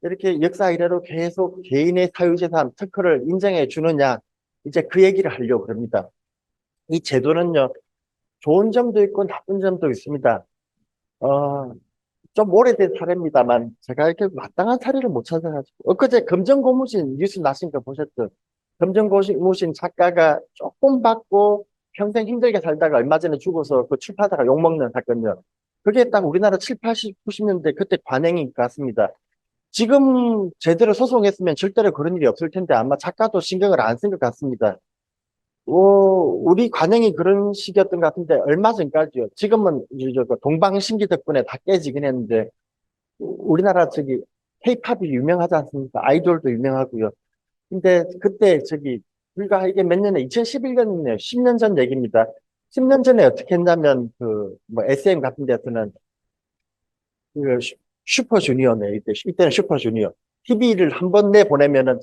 [SPEAKER 2] 이렇게 역사 이래로 계속 개인의 사유재산 특허를 인정해 주느냐? 이제 그 얘기를 하려고 합니다. 이 제도는요, 좋은 점도 있고 나쁜 점도 있습니다. 어, 좀 오래된 사례입니다만 제가 이렇게 마땅한 사례를 못 찾아가지고 엊그제 검정고무신 뉴스 나신 거 보셨죠? 검정고무신 작가가 조금 받고 평생 힘들게 살다가 얼마 전에 죽어서 그 출판사가 욕먹는 사건이요. 그게 딱 우리나라 7, 80, 90년대 그때 관행인 것 같습니다. 지금 제대로 소송했으면 절대로 그런 일이 없을 텐데 아마 작가도 신경을 안 쓴 것 같습니다. 우리 관행이 그런 식이었던 것 같은데 얼마 전까지요. 지금은 이제 그 동방신기 덕분에 다 깨지긴 했는데 우리나라 저기 K-팝이 유명하지 않습니까? 아이돌도 유명하고요. 근데 그때 저기 불과 이게 몇 년에 2011년이네요. 10년 전 얘기입니다. 10년 전에 어떻게 했냐면 그 뭐 SM 같은 데서는 그 슈퍼주니어네. 이때는 슈퍼주니어. TV를 한 번 내보내면은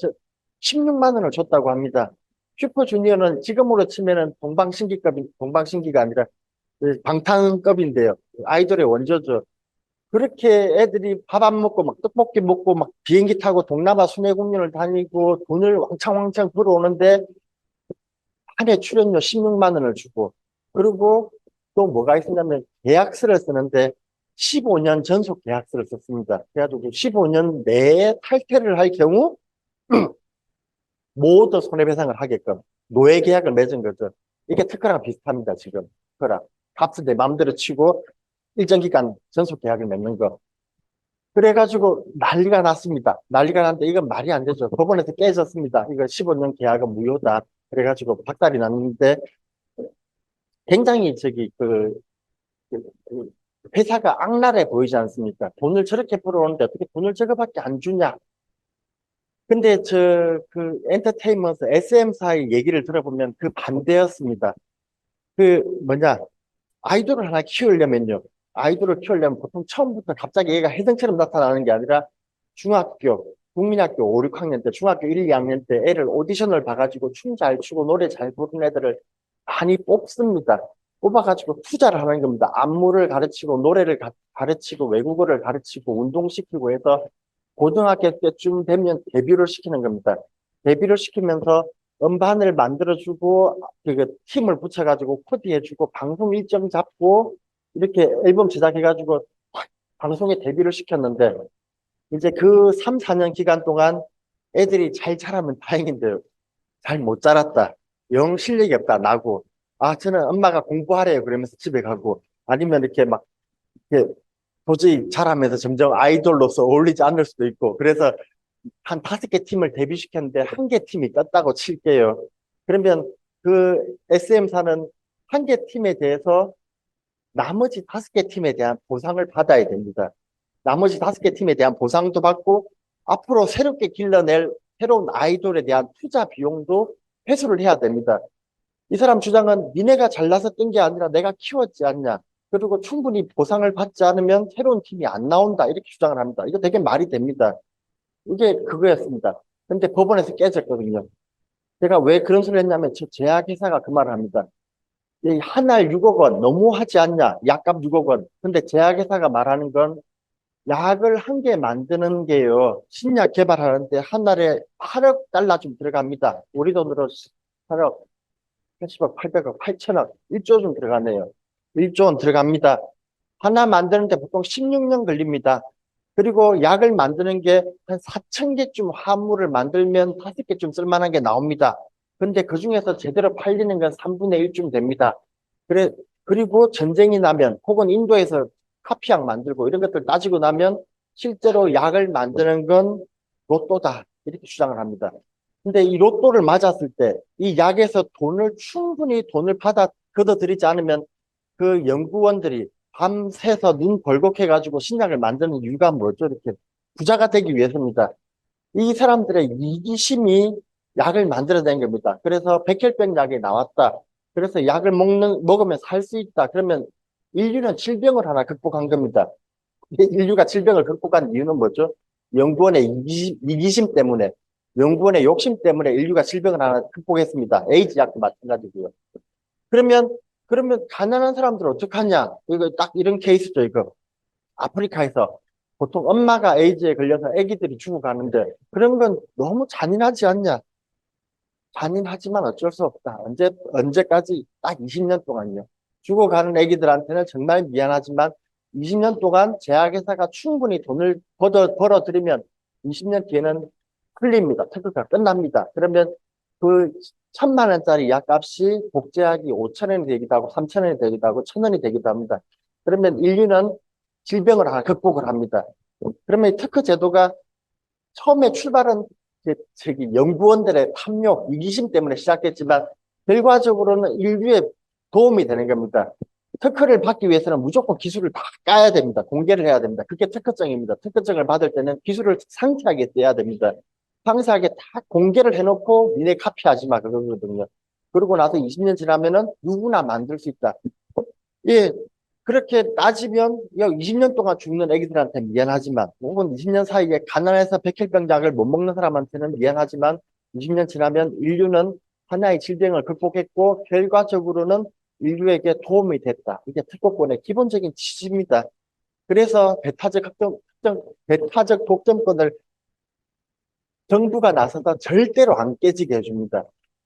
[SPEAKER 2] 16만 원을 줬다고 합니다. 슈퍼주니어는 지금으로 치면은 동방신기가 아니라 그 방탄급인데요. 아이돌의 원조죠. 그렇게 애들이 밥 안 먹고 막 떡볶이 먹고 막 비행기 타고 동남아 순회 공연을 다니고 돈을 왕창왕창 벌어오는데 한 해 출연료 16만 원을 주고 그리고 또 뭐가 있었냐면 계약서를 쓰는데 15년 전속 계약서를 썼습니다. 그래가지고 15년 내에 탈퇴를 할 경우 모두 손해배상을 하게끔 노예 계약을 맺은 거죠. 이게 특허랑 비슷합니다. 지금 특허랑 값을 내 마음대로 치고 일정 기간 전속 계약을 맺는 거. 그래가지고 난리가 났습니다. 난리가 났는데 이건 말이 안 되죠. 법원에서 깨졌습니다. 이거 15년 계약은 무효다. 그래가지고 박살이 났는데 굉장히 그 회사가 악랄해 보이지 않습니까? 돈을 저렇게 벌어오는데 어떻게 돈을 저거밖에 안 주냐? 근데 엔터테인먼트 SM사의 얘기를 들어보면 그 반대였습니다. 그 뭐냐, 아이돌을 하나 키우려면요. 아이돌을 키우려면 보통 처음부터 갑자기 얘가 혜성처럼 나타나는 게 아니라 중학교, 국민학교 5, 6학년 때, 중학교 1, 2학년 때 애를 오디션을 봐가지고 춤 잘 추고 노래 잘 부르는 애들을 많이 뽑습니다. 뽑아가지고 투자를 하는 겁니다. 안무를 가르치고 노래를 가르치고 외국어를 가르치고 운동시키고 해서 고등학교 때쯤 되면 데뷔를 시키는 겁니다. 데뷔를 시키면서 음반을 만들어주고 팀을 붙여가지고 코디해주고 방송 일정 잡고 이렇게 앨범 제작해가지고 방송에 데뷔를 시켰는데 이제 그 3, 4년 기간 동안 애들이 잘 자라면 다행인데요. 잘 못 자랐다. 영 실력이 없다. 나고. 아, 저는 엄마가 공부하래요. 그러면서 집에 가고 아니면 이렇게 막 이렇게 도저히 자라면서 점점 아이돌로서 어울리지 않을 수도 있고 그래서 한 5개 팀을 데뷔시켰는데 1개 팀이 떴다고 칠게요. 그러면 그 SM사는 1개 팀에 대해서 나머지 5개 팀에 대한 보상을 받아야 됩니다. 나머지 5개 팀에 대한 보상도 받고 앞으로 새롭게 길러낼 새로운 아이돌에 대한 투자 비용도 회수를 해야 됩니다. 이 사람 주장은 니네가 잘나서 뜬 게 아니라 내가 키웠지 않냐. 그리고 충분히 보상을 받지 않으면 새로운 팀이 안 나온다. 이렇게 주장을 합니다. 이거 되게 말이 됩니다. 이게 그거였습니다. 근데 법원에서 깨졌거든요. 제가 왜 그런 소리를 했냐면 저 제약회사가 그 말을 합니다. 이 한 알 6억 원 너무하지 않냐? 약값 6억 원. 근데 제약회사가 말하는 건 약을 한 개 만드는 게요. 신약 개발하는데 한 알에 8억 달러 좀 들어갑니다. 우리 돈으로 8억, 80억, 800억, 8천억, 1조 좀 들어가네요. 1조 원 들어갑니다. 하나 만드는데 보통 16년 걸립니다. 그리고 약을 만드는 게 한 4천 개쯤 화물을 만들면 5개쯤 쓸만한 게 나옵니다. 근데 그 중에서 제대로 팔리는 건 3분의 1쯤 됩니다. 그리고 전쟁이 나면 혹은 인도에서 카피약 만들고 이런 것들 따지고 나면 실제로 약을 만드는 건 로또다. 이렇게 주장을 합니다. 근데 이 로또를 맞았을 때 이 약에서 충분히 돈을 받아 걷어들이지 않으면 그 연구원들이 밤새서 눈 벌겋게 가지고 신약을 만드는 이유가 뭐죠? 이렇게 부자가 되기 위해서입니다. 이 사람들의 이기심이 약을 만들어낸 겁니다. 그래서 백혈병 약이 나왔다. 그래서 약을 먹으면 살 수 있다. 그러면 인류는 질병을 하나 극복한 겁니다. 인류가 질병을 극복한 이유는 뭐죠? 연구원의 이기심 때문에, 연구원의 욕심 때문에 인류가 질병을 하나 극복했습니다. 에이즈 약도 마찬가지고요. 그러면 가난한 사람들 어떡하냐? 이거 딱 이런 케이스죠, 이거. 아프리카에서 보통 엄마가 에이즈에 걸려서 아기들이 죽어가는데 그런 건 너무 잔인하지 않냐? 잔인하지만 어쩔 수 없다. 언제까지? 딱 20년 동안요. 죽어가는 아기들한테는 정말 미안하지만 20년 동안 제약회사가 충분히 돈을 벌어들이면 20년 뒤에는 풀립니다. 특허가 끝납니다. 그러면 그 1,000만 원짜리 약값이 복제약이 5천 원이 되기도 하고 3천 원이 되기도 하고 1,000원이 되기도 합니다. 그러면 인류는 질병을 하나 극복을 합니다. 그러면 이 특허 제도가 처음에 출발은 연구원들의 탐욕, 이기심 때문에 시작했지만 결과적으로는 인류에 도움이 되는 겁니다. 특허를 받기 위해서는 무조건 기술을 다 까야 됩니다. 공개를 해야 됩니다. 그게 특허증입니다. 특허증을 받을 때는 기술을 상세하게 떼야 됩니다. 상세하게 다 공개를 해놓고 니네 카피하지 마 그거거든요. 그러고 나서 20년 지나면은 누구나 만들 수 있다. 예, 그렇게 따지면 20년 동안 죽는 애기들한테 미안하지만 혹은 20년 사이에 가난해서 백혈병약을 못 먹는 사람한테는 미안하지만 20년 지나면 인류는 하나의 질병을 극복했고 결과적으로는 인류에게 도움이 됐다. 이게 특허권의 기본적인 취지입니다. 그래서 배타적 독점권을 정부가 나서서 절대로 안 깨지게 해줍니다.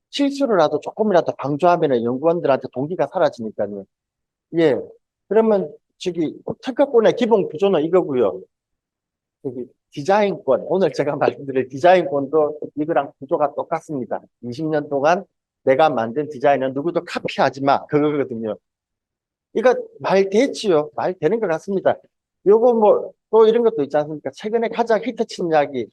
[SPEAKER 2] 실수를라도 조금이라도 방조하면 연구원들한테 동기가 사라지니까요. 예. 그러면 특허권의 기본 구조는 이거고요. 디자인권, 오늘 제가 말씀드릴 디자인권도 이거랑 구조가 똑같습니다. 20년 동안 내가 만든 디자인은 누구도 카피하지 마. 그거거든요. 이거 말 되지요. 말 되는 것 같습니다. 요거 뭐 또 이런 것도 있지 않습니까? 최근에 가장 히트친 약이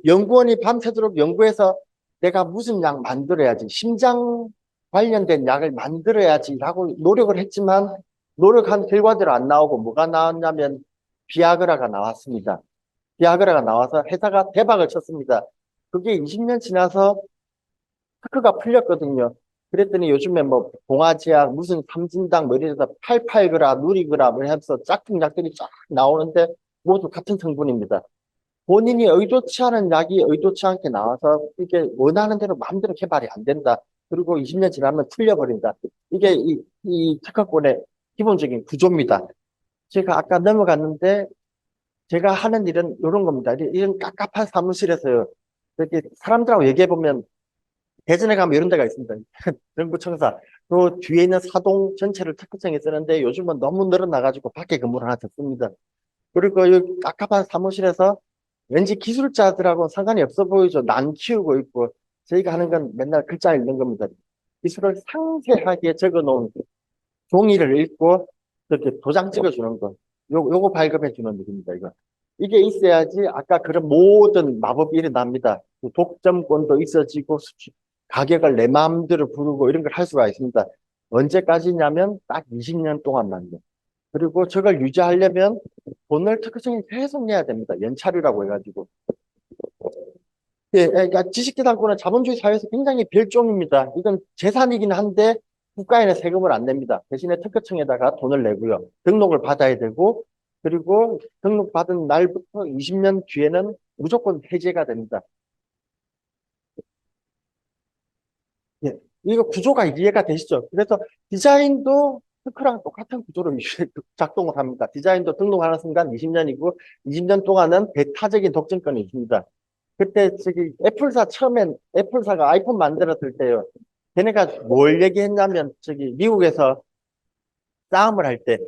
[SPEAKER 2] 연구원이 밤새도록 연구해서 내가 무슨 약 만들어야지, 심장 관련된 약을 만들어야지라고 노력을 했지만 노력한 결과대로 안 나오고 뭐가 나왔냐면 비아그라가 나왔습니다. 비아그라가 나와서 회사가 대박을 쳤습니다. 그게 20년 지나서 특허가 풀렸거든요. 그랬더니 요즘에 뭐 봉화제약 무슨 삼진당 뭐 이래서 88그라 누리그라 뭐 해서 짝퉁 약들이 쫙 나오는데 모두 같은 성분입니다. 본인이 의도치 않은 약이 의도치 않게 나와서 이게 원하는 대로 마음대로 개발이 안 된다. 그리고 20년 지나면 풀려버린다. 이게 이 특허권의 기본적인 구조입니다. 제가 아까 넘어갔는데 제가 하는 일은 이런 겁니다. 이런 깝깝한 사무실에서요. 이렇게 사람들하고 얘기해 보면 대전에 가면 이런 데가 있습니다. 정부청사. 그 뒤에 있는 사동 전체를 특허청에 쓰는데 요즘은 너무 늘어나가지고 밖에 건물 하나 졌습니다. 그리고 이 깝깝한 사무실에서 왠지 기술자들하고는 상관이 없어 보이죠. 난 키우고 있고 저희가 하는 건 맨날 글자 읽는 겁니다. 기술을 상세하게 적어놓은 종이를 읽고 이렇게 도장 찍어주는 거. 요거 발급해 주는 일입니다. 이거. 이게 있어야지 아까 그런 모든 마법이 일어납니다. 그 독점권도 있어지고 가격을 내 마음대로 부르고 이런 걸 할 수가 있습니다. 언제까지냐면 딱 20년 동안만요. 그리고 저걸 유지하려면 돈을 특허청에 계속 내야 됩니다. 연차료라고 해가지고. 예, 그러니까 지식재산권은 자본주의 사회에서 굉장히 별종입니다. 이건 재산이긴 한데 국가에는 세금을 안 냅니다. 대신에 특허청에다가 돈을 내고요. 등록을 받아야 되고 그리고 등록받은 날부터 20년 뒤에는 무조건 해제가 됩니다. 예, 이거 구조가 이해가 되시죠? 그래서 디자인도 특허랑 똑같은 구조로 작동을 합니다. 디자인도 등록하는 순간 20년이고 20년 동안은 배타적인 독점권이 있습니다. 그때 저기 애플사 처음엔 애플사가 아이폰 만들었을 때요. 걔네가 뭘 얘기했냐면 저기 미국에서 싸움을 할 때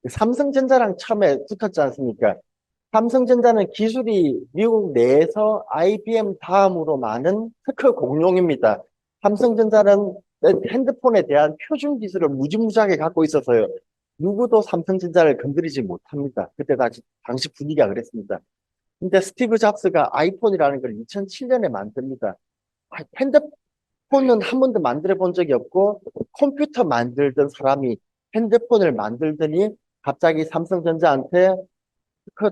[SPEAKER 2] 삼성전자랑 처음에 붙었지 않습니까? 삼성전자는 기술이 미국 내에서 IBM 다음으로 많은 특허 공룡입니다. 삼성전자는 핸드폰에 대한 표준 기술을 무지무지하게 갖고 있어서요. 누구도 삼성전자를 건드리지 못합니다. 그때 당시 분위기가 그랬습니다. 근데 스티브 잡스가 아이폰이라는 걸 2007년에 만듭니다. 핸드폰은 한 번도 만들어 본 적이 없고 컴퓨터 만들던 사람이 핸드폰을 만들더니 갑자기 삼성전자한테 특허,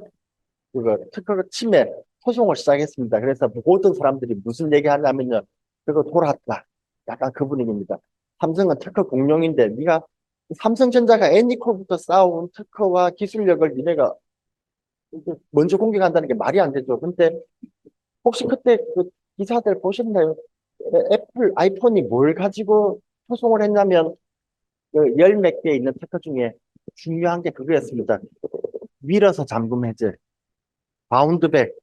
[SPEAKER 2] 특허 침해 소송을 시작했습니다. 그래서 모든 사람들이 무슨 얘기 하냐면요. 그거 돌았다. 약간 그 분위기입니다. 삼성은 특허 공룡인데 네가 삼성전자가 애니콜부터 쌓아온 특허와 기술력을 니네가 먼저 공격한다는 게 말이 안 되죠. 근데 혹시 그때 그 기사들 보셨나요? 애플 아이폰이 뭘 가지고 소송을 했냐면 그열몇 개 있는 특허 중에 중요한 게 그거였습니다. 밀어서 잠금 해제, 바운드백,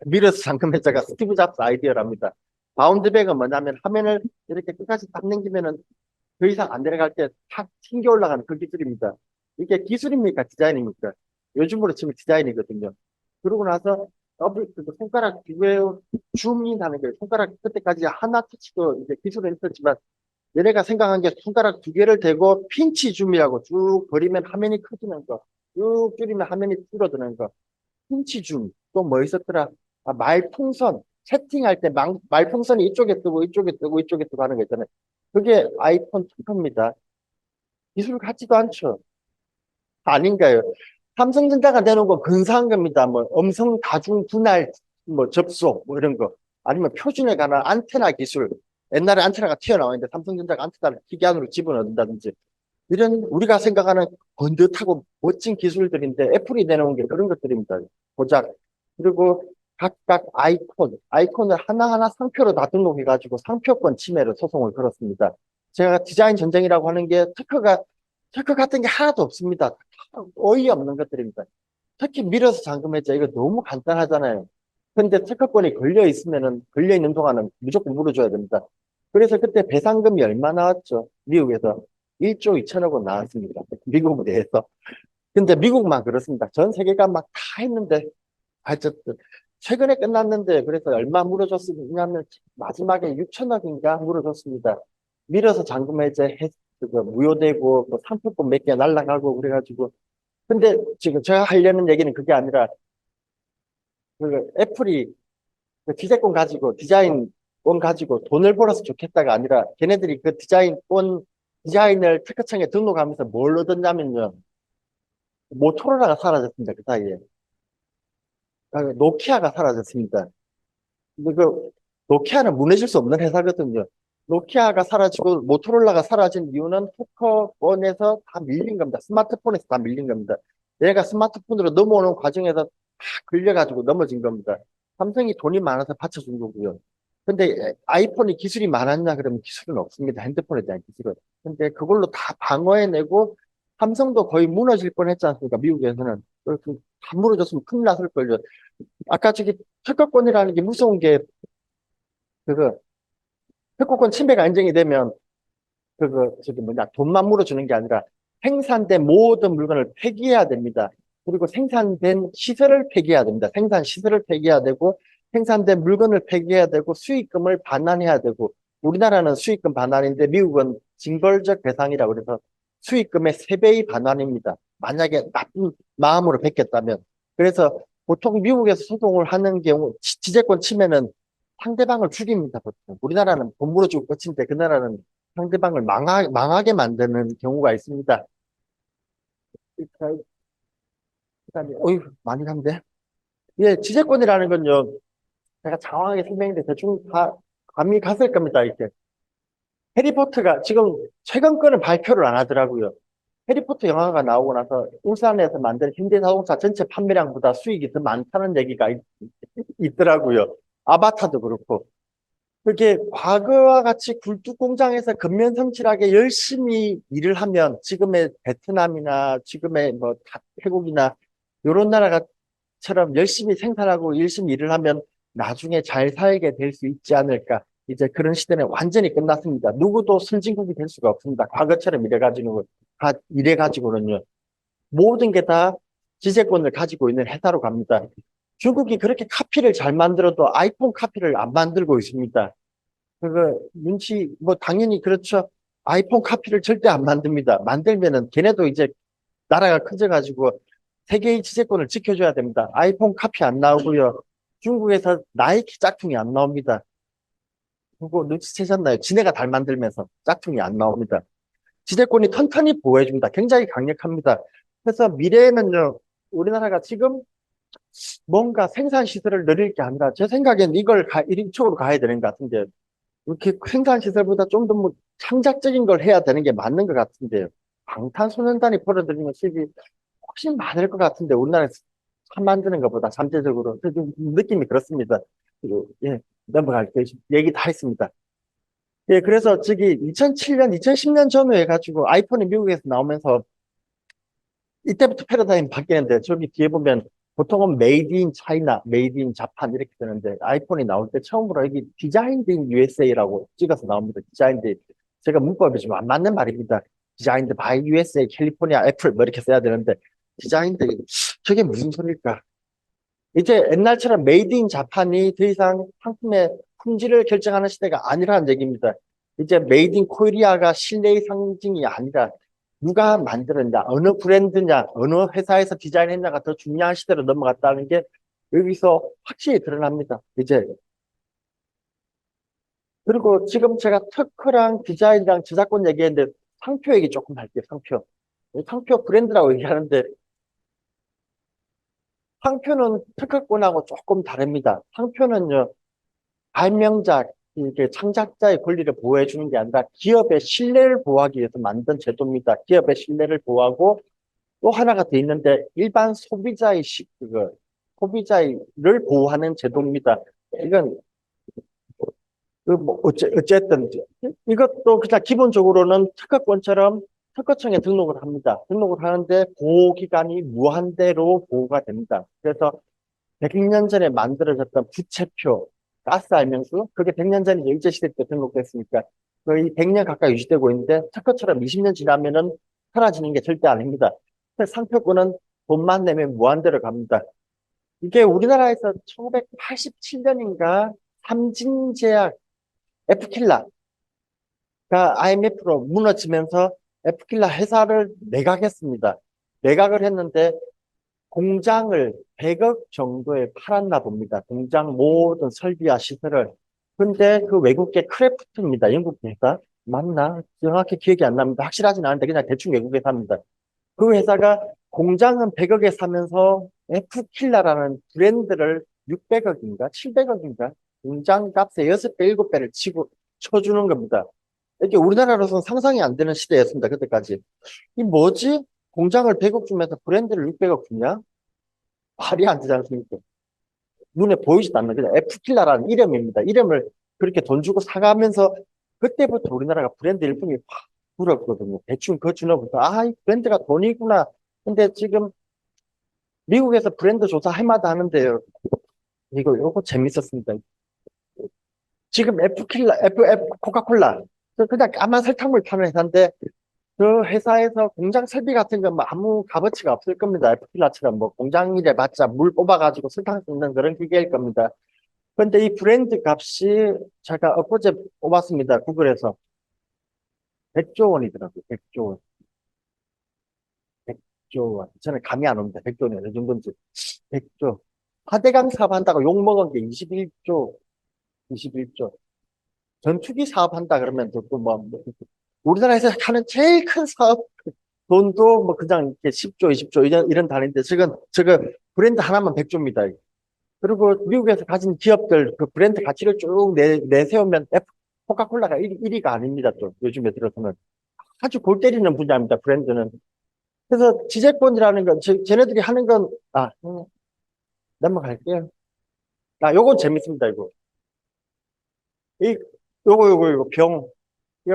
[SPEAKER 2] 밀어서 잠금 해제가 스티브 잡스 아이디어랍니다. 바운드백은 뭐냐면 화면을 이렇게 끝까지 딱 당기면은 더 이상 안 내려갈 때 탁 튕겨 올라가는 그 기술입니다. 이게 기술입니까? 디자인입니까? 요즘으로 치면 디자인이거든요. 그러고 나서 손가락 뒤에 줌인하는 거예요. 손가락 그때까지 하나 터치도 이제 기술은 있었지만 얘네가 생각한 게 손가락 두 개를 대고 핀치 줌이라고 쭉 버리면 화면이 커지는 거, 쭉 줄이면 화면이 줄어드는 거. 핀치 줌. 또 뭐 있었더라? 아, 말풍선. 채팅할 때 말풍선이 이쪽에 뜨고 이쪽에 뜨고 이쪽에 뜨고 하는 거 있잖아요. 그게 아이폰 특허입니다. 기술 같지도 않죠. 아닌가요? 삼성전자가 내놓은 거 근사한 겁니다. 뭐 음성 다중 분할 뭐 접속 뭐 이런 거 아니면 표준에 관한 안테나 기술. 옛날에 안테나가 튀어나왔는데 삼성전자가 안테나를 기계 안으로 집어넣는다든지 이런 우리가 생각하는 번듯하고 멋진 기술들인데 애플이 내놓은 게 그런 것들입니다. 고작 그리고 각각 아이콘을 하나하나 상표로 다 등록해가지고 상표권 침해로 소송을 걸었습니다. 제가 디자인 전쟁이라고 하는 게 특허 같은 게 하나도 없습니다. 어이없는 것들입니다. 특히 밀어서 잠금했죠. 이거 너무 간단하잖아요. 근데 특허권이 걸려 있으면은, 걸려 있는 동안은 무조건 물어줘야 됩니다. 그래서 그때 배상금이 얼마 나왔죠? 미국에서 1조 2천억 원 나왔습니다. 미국 내에서. 근데 미국만 그렇습니다. 전 세계가 막 다 했는데, 어쨌든 최근에 끝났는데, 그래서 얼마 물어줬냐면, 마지막에 6천억인가 물어줬습니다. 밀어서 잠금 해제 그거 무효되고 뭐 상품권 몇 개 날라가고 그래가지고 근데 지금 제가 하려는 얘기는 그게 아니라 그 애플이 그 디자인권 가지고 디자인권 가지고 돈을 벌어서 좋겠다가 아니라 걔네들이 그 디자인을 특허청에 등록하면서 뭘 얻었냐면요 모토로라가 사라졌습니다 그 사이에 노키아가 사라졌습니다. 근데 그 노키아는 무너질 수 없는 회사거든요. 노키아가 사라지고 모토로라가 사라진 이유는 특허권에서 다 밀린 겁니다. 스마트폰에서 다 밀린 겁니다. 얘가 스마트폰으로 넘어오는 과정에서 다 걸려가지고 넘어진 겁니다. 삼성이 돈이 많아서 받쳐준 거고요. 근데 아이폰이 기술이 많았냐 그러면 기술은 없습니다. 핸드폰에 대한 기술은. 근데 그걸로 다 방어해내고 삼성도 거의 무너질 뻔했지 않습니까? 미국에서는. 다 무너졌으면 큰일 났을걸요. 아까 저기 특허권이라는 게 무서운 게 그거 특허권 침해가 인정이 되면 그거 저기 뭐냐 돈만 물어주는 게 아니라 생산된 모든 물건을 폐기해야 됩니다. 그리고 생산된 시설을 폐기해야 됩니다. 생산 시설을 폐기해야 되고 생산된 물건을 폐기해야 되고 수익금을 반환해야 되고 우리나라는 수익금 반환인데 미국은 징벌적 배상이라고 그래서 수익금의 3배의 반환입니다. 만약에 나쁜 마음으로 뺏겼다면 그래서 보통 미국에서 소송을 하는 경우 지재권 침해는 상대방을 죽입니다. 보통 우리나라는 돈 물어주고 끝인데 그 나라는 상대방을 망하게 만드는 경우가 있습니다. 그다음에, 어휴, 많이 간데. 예, 지재권이라는 건요, 제가 장황하게 설명했는데 대충 다 감이 갔을 겁니다, 이렇게. 해리포터가 지금 최근 거는 발표를 안 하더라고요. 해리포터 영화가 나오고 나서 울산에서 만든 현대자동차 전체 판매량보다 수익이 더 많다는 얘기가 있더라고요. 아바타도 그렇고. 그게 과거와 같이 굴뚝 공장에서 근면성실하게 열심히 일을 하면 지금의 베트남이나 지금의 뭐 태국이나 이런 나라처럼 열심히 생산하고 열심히 일을 하면 나중에 잘 살게 될 수 있지 않을까. 이제 그런 시대는 완전히 끝났습니다. 누구도 선진국이 될 수가 없습니다. 과거처럼 이래가지고는요. 모든 게 다 지재권을 가지고 있는 회사로 갑니다. 중국이 그렇게 카피를 잘 만들어도 아이폰 카피를 안 만들고 있습니다. 뭐, 당연히 그렇죠. 아이폰 카피를 절대 안 만듭니다. 만들면은 걔네도 이제 나라가 커져가지고 세계의 지배권을 지켜줘야 됩니다. 아이폰 카피 안 나오고요. 중국에서 나이키 짝퉁이 안 나옵니다. 그거 눈치채셨나요? 지네가 잘 만들면서 짝퉁이 안 나옵니다. 지배권이 튼튼히 보호해줍니다. 굉장히 강력합니다. 그래서 미래에는요, 우리나라가 지금 뭔가 생산 시설을 늘릴 게 아니라 제 생각엔 이쪽으로 가야 되는 것 같은데 이렇게 생산 시설보다 좀 더 뭐 창작적인 걸 해야 되는 게 맞는 것 같은데요. 방탄소년단이 벌어들이는 수익이 훨씬 많을 것 같은데 우리나라에서 차 만드는 것보다 잠재적으로 좀 느낌이 그렇습니다. 예, 넘어갈게요. 얘기 다 했습니다. 예, 그래서 저기 2007년, 2010년 전후에 가지고 아이폰이 미국에서 나오면서 이때부터 패러다임이 바뀌는데 저기 뒤에 보면 보통은 메이드 인 차이나, 메이드 인 자판 이렇게 되는데 아이폰이 나올 때 처음으로 여기 디자인드 인 USA라고 찍어서 나옵니다. 디자인드 제가 문법이 좀 안 맞는 말입니다. 디자인드 바이 USA, 캘리포니아, 애플 뭐 이렇게 써야 되는데 디자인드 저게 무슨 소리일까? 이제 옛날처럼 메이드 인 자판이 더 이상 상품의 품질을 결정하는 시대가 아니라는 얘기입니다. 이제 메이드 인 코리아가 신뢰의 상징이 아니라 누가 만들었냐, 어느 브랜드냐, 어느 회사에서 디자인했냐가 더 중요한 시대로 넘어갔다는 게 여기서 확실히 드러납니다. 이제 그리고 지금 제가 특허랑 디자인이랑 저작권 얘기했는데 상표 얘기 조금 할게요. 상표 브랜드라고 얘기하는데 상표는 특허권하고 조금 다릅니다. 상표는요, 발명자, 이게 창작자의 권리를 보호해 주는 게 아니라 기업의 신뢰를 보호하기 위해서 만든 제도입니다. 기업의 신뢰를 보호하고 또 하나가 더 있는데 일반 소비자를 보호하는 제도입니다. 이건 뭐 어쨌든 이것도 그냥 기본적으로는 특허권처럼 특허청에 등록을 합니다. 등록을 하는데 보호 기간이 무한대로 보호가 됩니다. 그래서 100년 전에 만들어졌던 부채표, 가스 알명수, 그게 100년 전에 일제시대 때 등록됐으니까 거의 100년 가까이 유지되고 있는데 특허처럼 20년 지나면은 사라지는 게 절대 아닙니다. 그래서 상표권은 돈만 내면 무한대로 갑니다. 이게 우리나라에서 1987년인가 삼진제약, 에프킬라, IMF로 무너지면서 에프킬라 회사를 매각했습니다. 매각을 했는데 공장을 100억 정도에 팔았나 봅니다. 공장 모든 설비와 시설을. 근데 그 외국계 크래프트입니다. 영국 회사. 맞나? 정확히 기억이 안 납니다. 확실하진 않은데 그냥 대충 외국 회사입니다. 그 회사가 공장은 100억에 사면서 에프킬라라는 브랜드를 600억인가 700억인가 공장 값의 6배, 7배를 쳐주는 겁니다. 이게 우리나라로서는 상상이 안 되는 시대였습니다. 그때까지. 이 뭐지? 공장을 100억 주면서 브랜드를 600억 주냐? 말이 안 되지 않습니까? 눈에 보이지도 않는 그냥 에프킬라라는 이름입니다. 이름을 그렇게 돈 주고 사가면서 그때부터 우리나라가 브랜드 일품이 확 불었거든요. 대충 그 준호부터 이 브랜드가 돈이구나. 근데 지금 미국에서 브랜드 조사 해마다 하는데요. 요거 재밌었습니다. 지금 코카콜라. 그냥 까만 설탕물 파는 회사인데 그 회사에서 공장 설비 같은 건 뭐 아무 값어치가 없을 겁니다. 에프킬라처럼 뭐 공장 일에 맞자 물 뽑아가지고 설탕 섞는 그런 기계일 겁니다. 그런데 이 브랜드 값이 제가 엊그제 뽑았습니다. 구글에서 100조 원이더라고요. 100조 원. 100조 원. 저는 감이 안 옵니다. 100조 원이 어느 정도인지. 100조. 4대강 사업한다고 욕먹은 게 21조. 21조. 전투기 사업한다 그러면 또 뭐, 우리나라에서 하는 제일 큰 사업 돈도 뭐 그냥 이렇게 10조, 20조 이런 단위인데 지금 브랜드 하나만 100조입니다. 그리고 미국에서 가진 기업들 그 브랜드 가치를 쭉 내세우면 코카콜라가 1위가 아닙니다. 또 요즘에 들어서는 아주 골 때리는 분야입니다. 브랜드는. 그래서 지재권이라는 건 쟤네들이 하는 건 넘어갈게요. 요건 재밌습니다. 이 요거 이거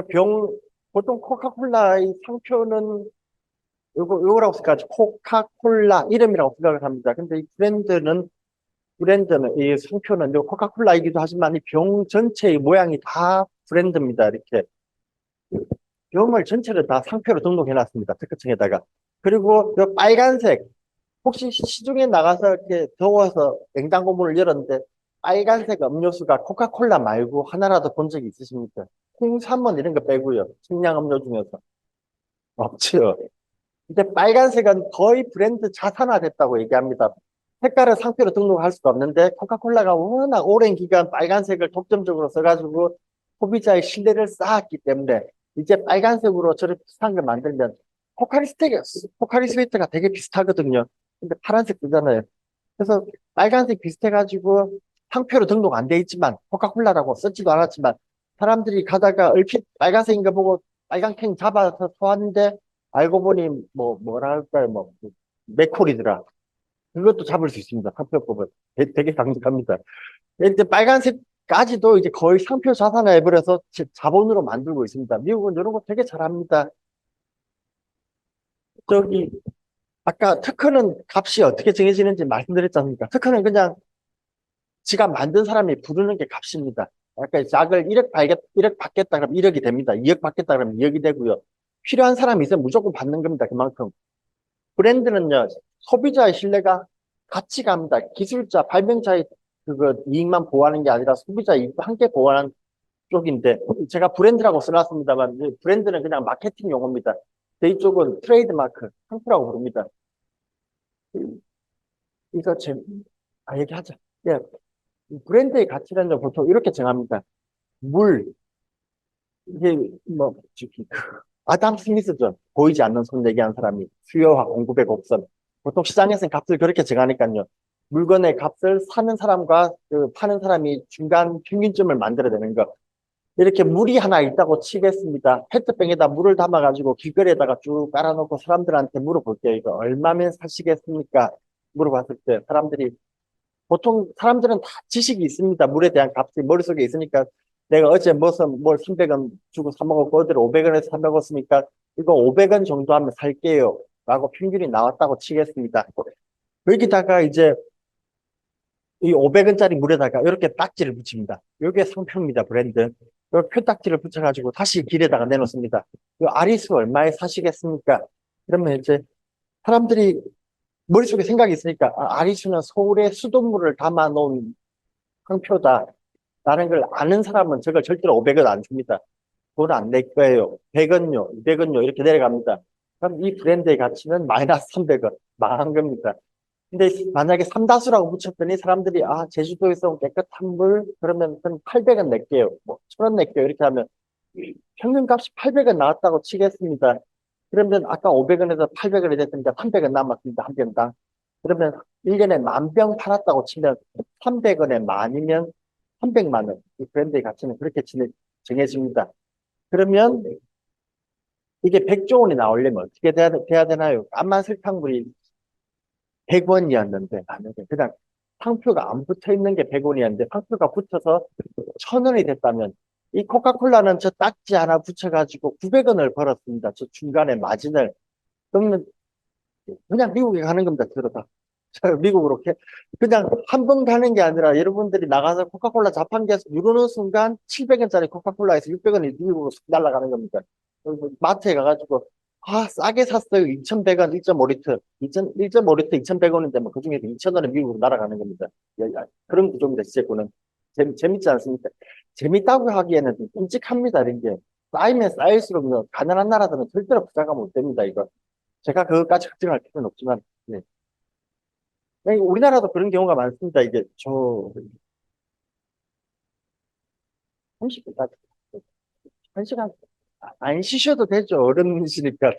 [SPEAKER 2] 병 보통 코카콜라의 상표는 요거라고 생각하죠. 코카콜라 이름이라고 생각을 합니다. 근데 이 브랜드는 이 상표는 요 코카콜라이기도 하지만 이 병 전체의 모양이 다 브랜드입니다. 이렇게 병을 전체를 다 상표로 등록해 놨습니다. 특허청에다가. 그리고 요 빨간색 혹시 시중에 나가서 이렇게 더워서 냉장고 문을 열었는데 빨간색 음료수가 코카콜라 말고 하나라도 본 적이 있으십니까? 홍삼은 이런 거 빼고요. 식량 음료 중에서. 없죠. 근데 빨간색은 거의 브랜드 자산화됐다고 얘기합니다. 색깔은 상표로 등록할 수가 없는데 코카콜라가 워낙 오랜 기간 빨간색을 독점적으로 써가지고 소비자의 신뢰를 쌓았기 때문에 이제 빨간색으로 저렇게 비슷한 걸 만들면 포카리 스웨트가 되게 비슷하거든요. 근데 파란색 뜨잖아요. 그래서 빨간색 비슷해가지고 상표로 등록 안 돼 있지만 코카콜라라고 쓰지도 않았지만 사람들이 가다가 얼핏 빨간색인 거 보고 빨간 캔 잡아서 사왔는데 알고 보니 뭐랄까요 맥콜이더라. 그것도 잡을 수 있습니다. 상표법은 되게 강력합니다. 이제 빨간색까지도 이제 거의 상표 자산화 해버려서 자본으로 만들고 있습니다. 미국은 이런 거 되게 잘합니다. 저기 아까 특허는 값이 어떻게 정해지는지 말씀드렸지 않습니까? 특허는 그냥 지가 만든 사람이 부르는 게 값입니다. 아까 약을 1억 받겠다 그러면 1억이 됩니다. 2억 받겠다 그러면 2억이 되고요. 필요한 사람이 있으면 무조건 받는 겁니다. 그만큼. 브랜드는요, 소비자의 신뢰가 같이 갑니다. 기술자, 발명자의 그거 이익만 보호하는 게 아니라 소비자 이익도 함께 보호하는 쪽인데, 제가 브랜드라고 써놨습니다만, 브랜드는 그냥 마케팅 용어입니다. 이쪽은 트레이드마크, 상표라고 부릅니다. 이거 얘기하자. 예, 브랜드의 가치는 보통 이렇게 정합니다. 물, 이게 아담 스미스죠. 보이지 않는 손 얘기한 사람이 수요와 공급의 곡선. 보통 시장에서는 값을 그렇게 정하니까요. 물건의 값을 사는 사람과 그 파는 사람이 중간 평균점을 만들어내는 거. 이렇게 물이 하나 있다고 치겠습니다. 페트병에다 물을 담아가지고 길거리에다가 쭉 깔아놓고 사람들한테 물어볼게요. 이거 얼마면 사시겠습니까? 물어봤을 때 사람들이 보통 사람들은 다 지식이 있습니다. 물에 대한 값이 머릿속에 있으니까 내가 어제 뭘 300원 주고 사 먹었고 어디를 500원에서 사 먹었으니까 이거 500원 정도 하면 살게요. 라고 평균이 나왔다고 치겠습니다. 여기다가 이제 이 500원짜리 물에다가 이렇게 딱지를 붙입니다. 이게 상표입니다. 브랜드. 이 표딱지를 붙여가지고 다시 길에다가 내놓습니다. 이 아리수 얼마에 사시겠습니까? 그러면 이제 사람들이 머릿속에 생각이 있으니까 아리수는 서울에 수돗물을 담아놓은 상표다. 라는 걸 아는 사람은 저걸 절대로 500원 안 줍니다. 돈 안 낼 거예요. 100원요, 200원요, 이렇게 내려갑니다. 그럼 이 브랜드의 가치는 마이너스 300원, 망한 겁니다. 근데 만약에 삼다수라고 붙였더니 사람들이 아 제주도에서 온 깨끗한 물 그러면 한 800원 낼게요. 뭐 1000원 낼게요. 이렇게 하면 평균값이 800원 나왔다고 치겠습니다. 그러면 아까 500원에서 800원이 됐으니까 300원 남았습니다. 한 병당. 그러면 1년에 10,000병 팔았다고 치면 300원에 만이면 300만 원. 이 브랜드의 가치는 그렇게 정해집니다. 그러면 이게 100조 원이 나오려면 어떻게 돼야 되나요? 까만 설탕물이 100원이었는데 만약에 그냥 상표가 안 붙어 있는 게 100원이었는데 상표가 붙어서 1,000원이 됐다면 이 코카콜라는 저 딱지 하나 붙여가지고 900원을 벌었습니다. 저 중간에 마진을. 그러면 그냥 미국에 가는 겁니다. 들어다. 미국으로 그냥 한 번 가는 게 아니라 여러분들이 나가서 코카콜라 자판기에서 누르는 순간 700원짜리 코카콜라에서 600원이 미국으로 쑥 날아가는 겁니다. 그리고 마트에 가가지고 아 싸게 샀어요. 2,100원 1.5리터 1.5리터 2,100원인데 뭐 그중에서 2,000원은 미국으로 날아가는 겁니다. 그런 구조입니다. 시제권은 재밌지 않습니까? 재밌다고 하기에는 좀 끔찍합니다. 이런 게 쌓이면 쌓일수록 가난한 나라들은 절대로 부자가 못 됩니다. 이거 제가 그것까지 걱정할 필요는 없지만 네. 우리나라도 그런 경우가 많습니다. 이게 저 30분까지 1시간 안 쉬셔도 되죠. 어른이시니까.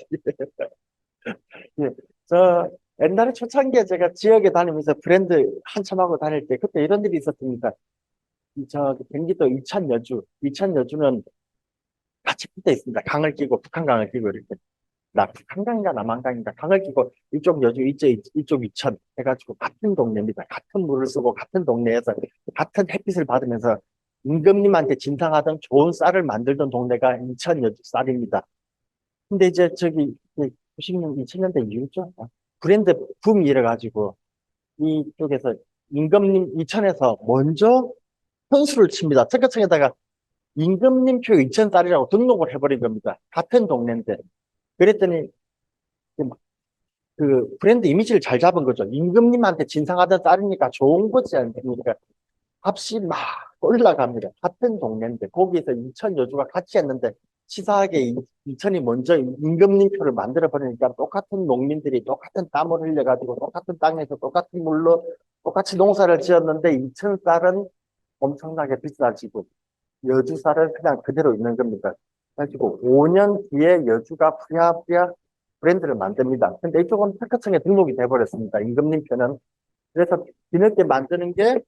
[SPEAKER 2] 예. 저 옛날에 초창기에 제가 지역에 다니면서 브랜드 한참 하고 다닐 때 그때 이런 일이 있었습니다. 저 경기도 이천 여주는 같이 붙어 있습니다. 강을 끼고 북한 강을 끼고 이렇게 북한강인가 남한강인가 강을 끼고 이쪽 여주 이쪽 이천 해가지고 같은 동네입니다. 같은 물을 쓰고 같은 동네에서 같은 햇빛을 받으면서 임금님한테 진상하던 좋은 쌀을 만들던 동네가 이천 여주 쌀입니다. 근데 이제 저기 90년 2000년대 이후죠. 브랜드 붐이 일어가지고 이쪽에서 임금님 이천에서 먼저 현수를 칩니다. 체크청에다가 임금님표 이천 쌀이라고 등록을 해버린 겁니다. 같은 동네인데. 그랬더니 그 브랜드 이미지를 잘 잡은 거죠. 임금님한테 진상하던 쌀이니까 좋은 거지 않습니까? 값이 막 올라갑니다. 같은 동네인데 거기에서 이천 여주가 같이 했는데 치사하게 이천이 먼저 임금님표를 만들어 버리니까 똑같은 농민들이 똑같은 땀을 흘려가지고 똑같은 땅에서 똑같은 물로 똑같이 농사를 지었는데 이천 쌀은 엄청나게 비싸지고 여주 쌀은 그냥 그대로 있는 겁니다. 그래가지고 5년 뒤에 여주가 부랴부랴 브랜드를 만듭니다. 근데 이쪽은 특허청에 등록이 돼버렸습니다. 임금님표는. 그래서 뒤늦게 만드는 게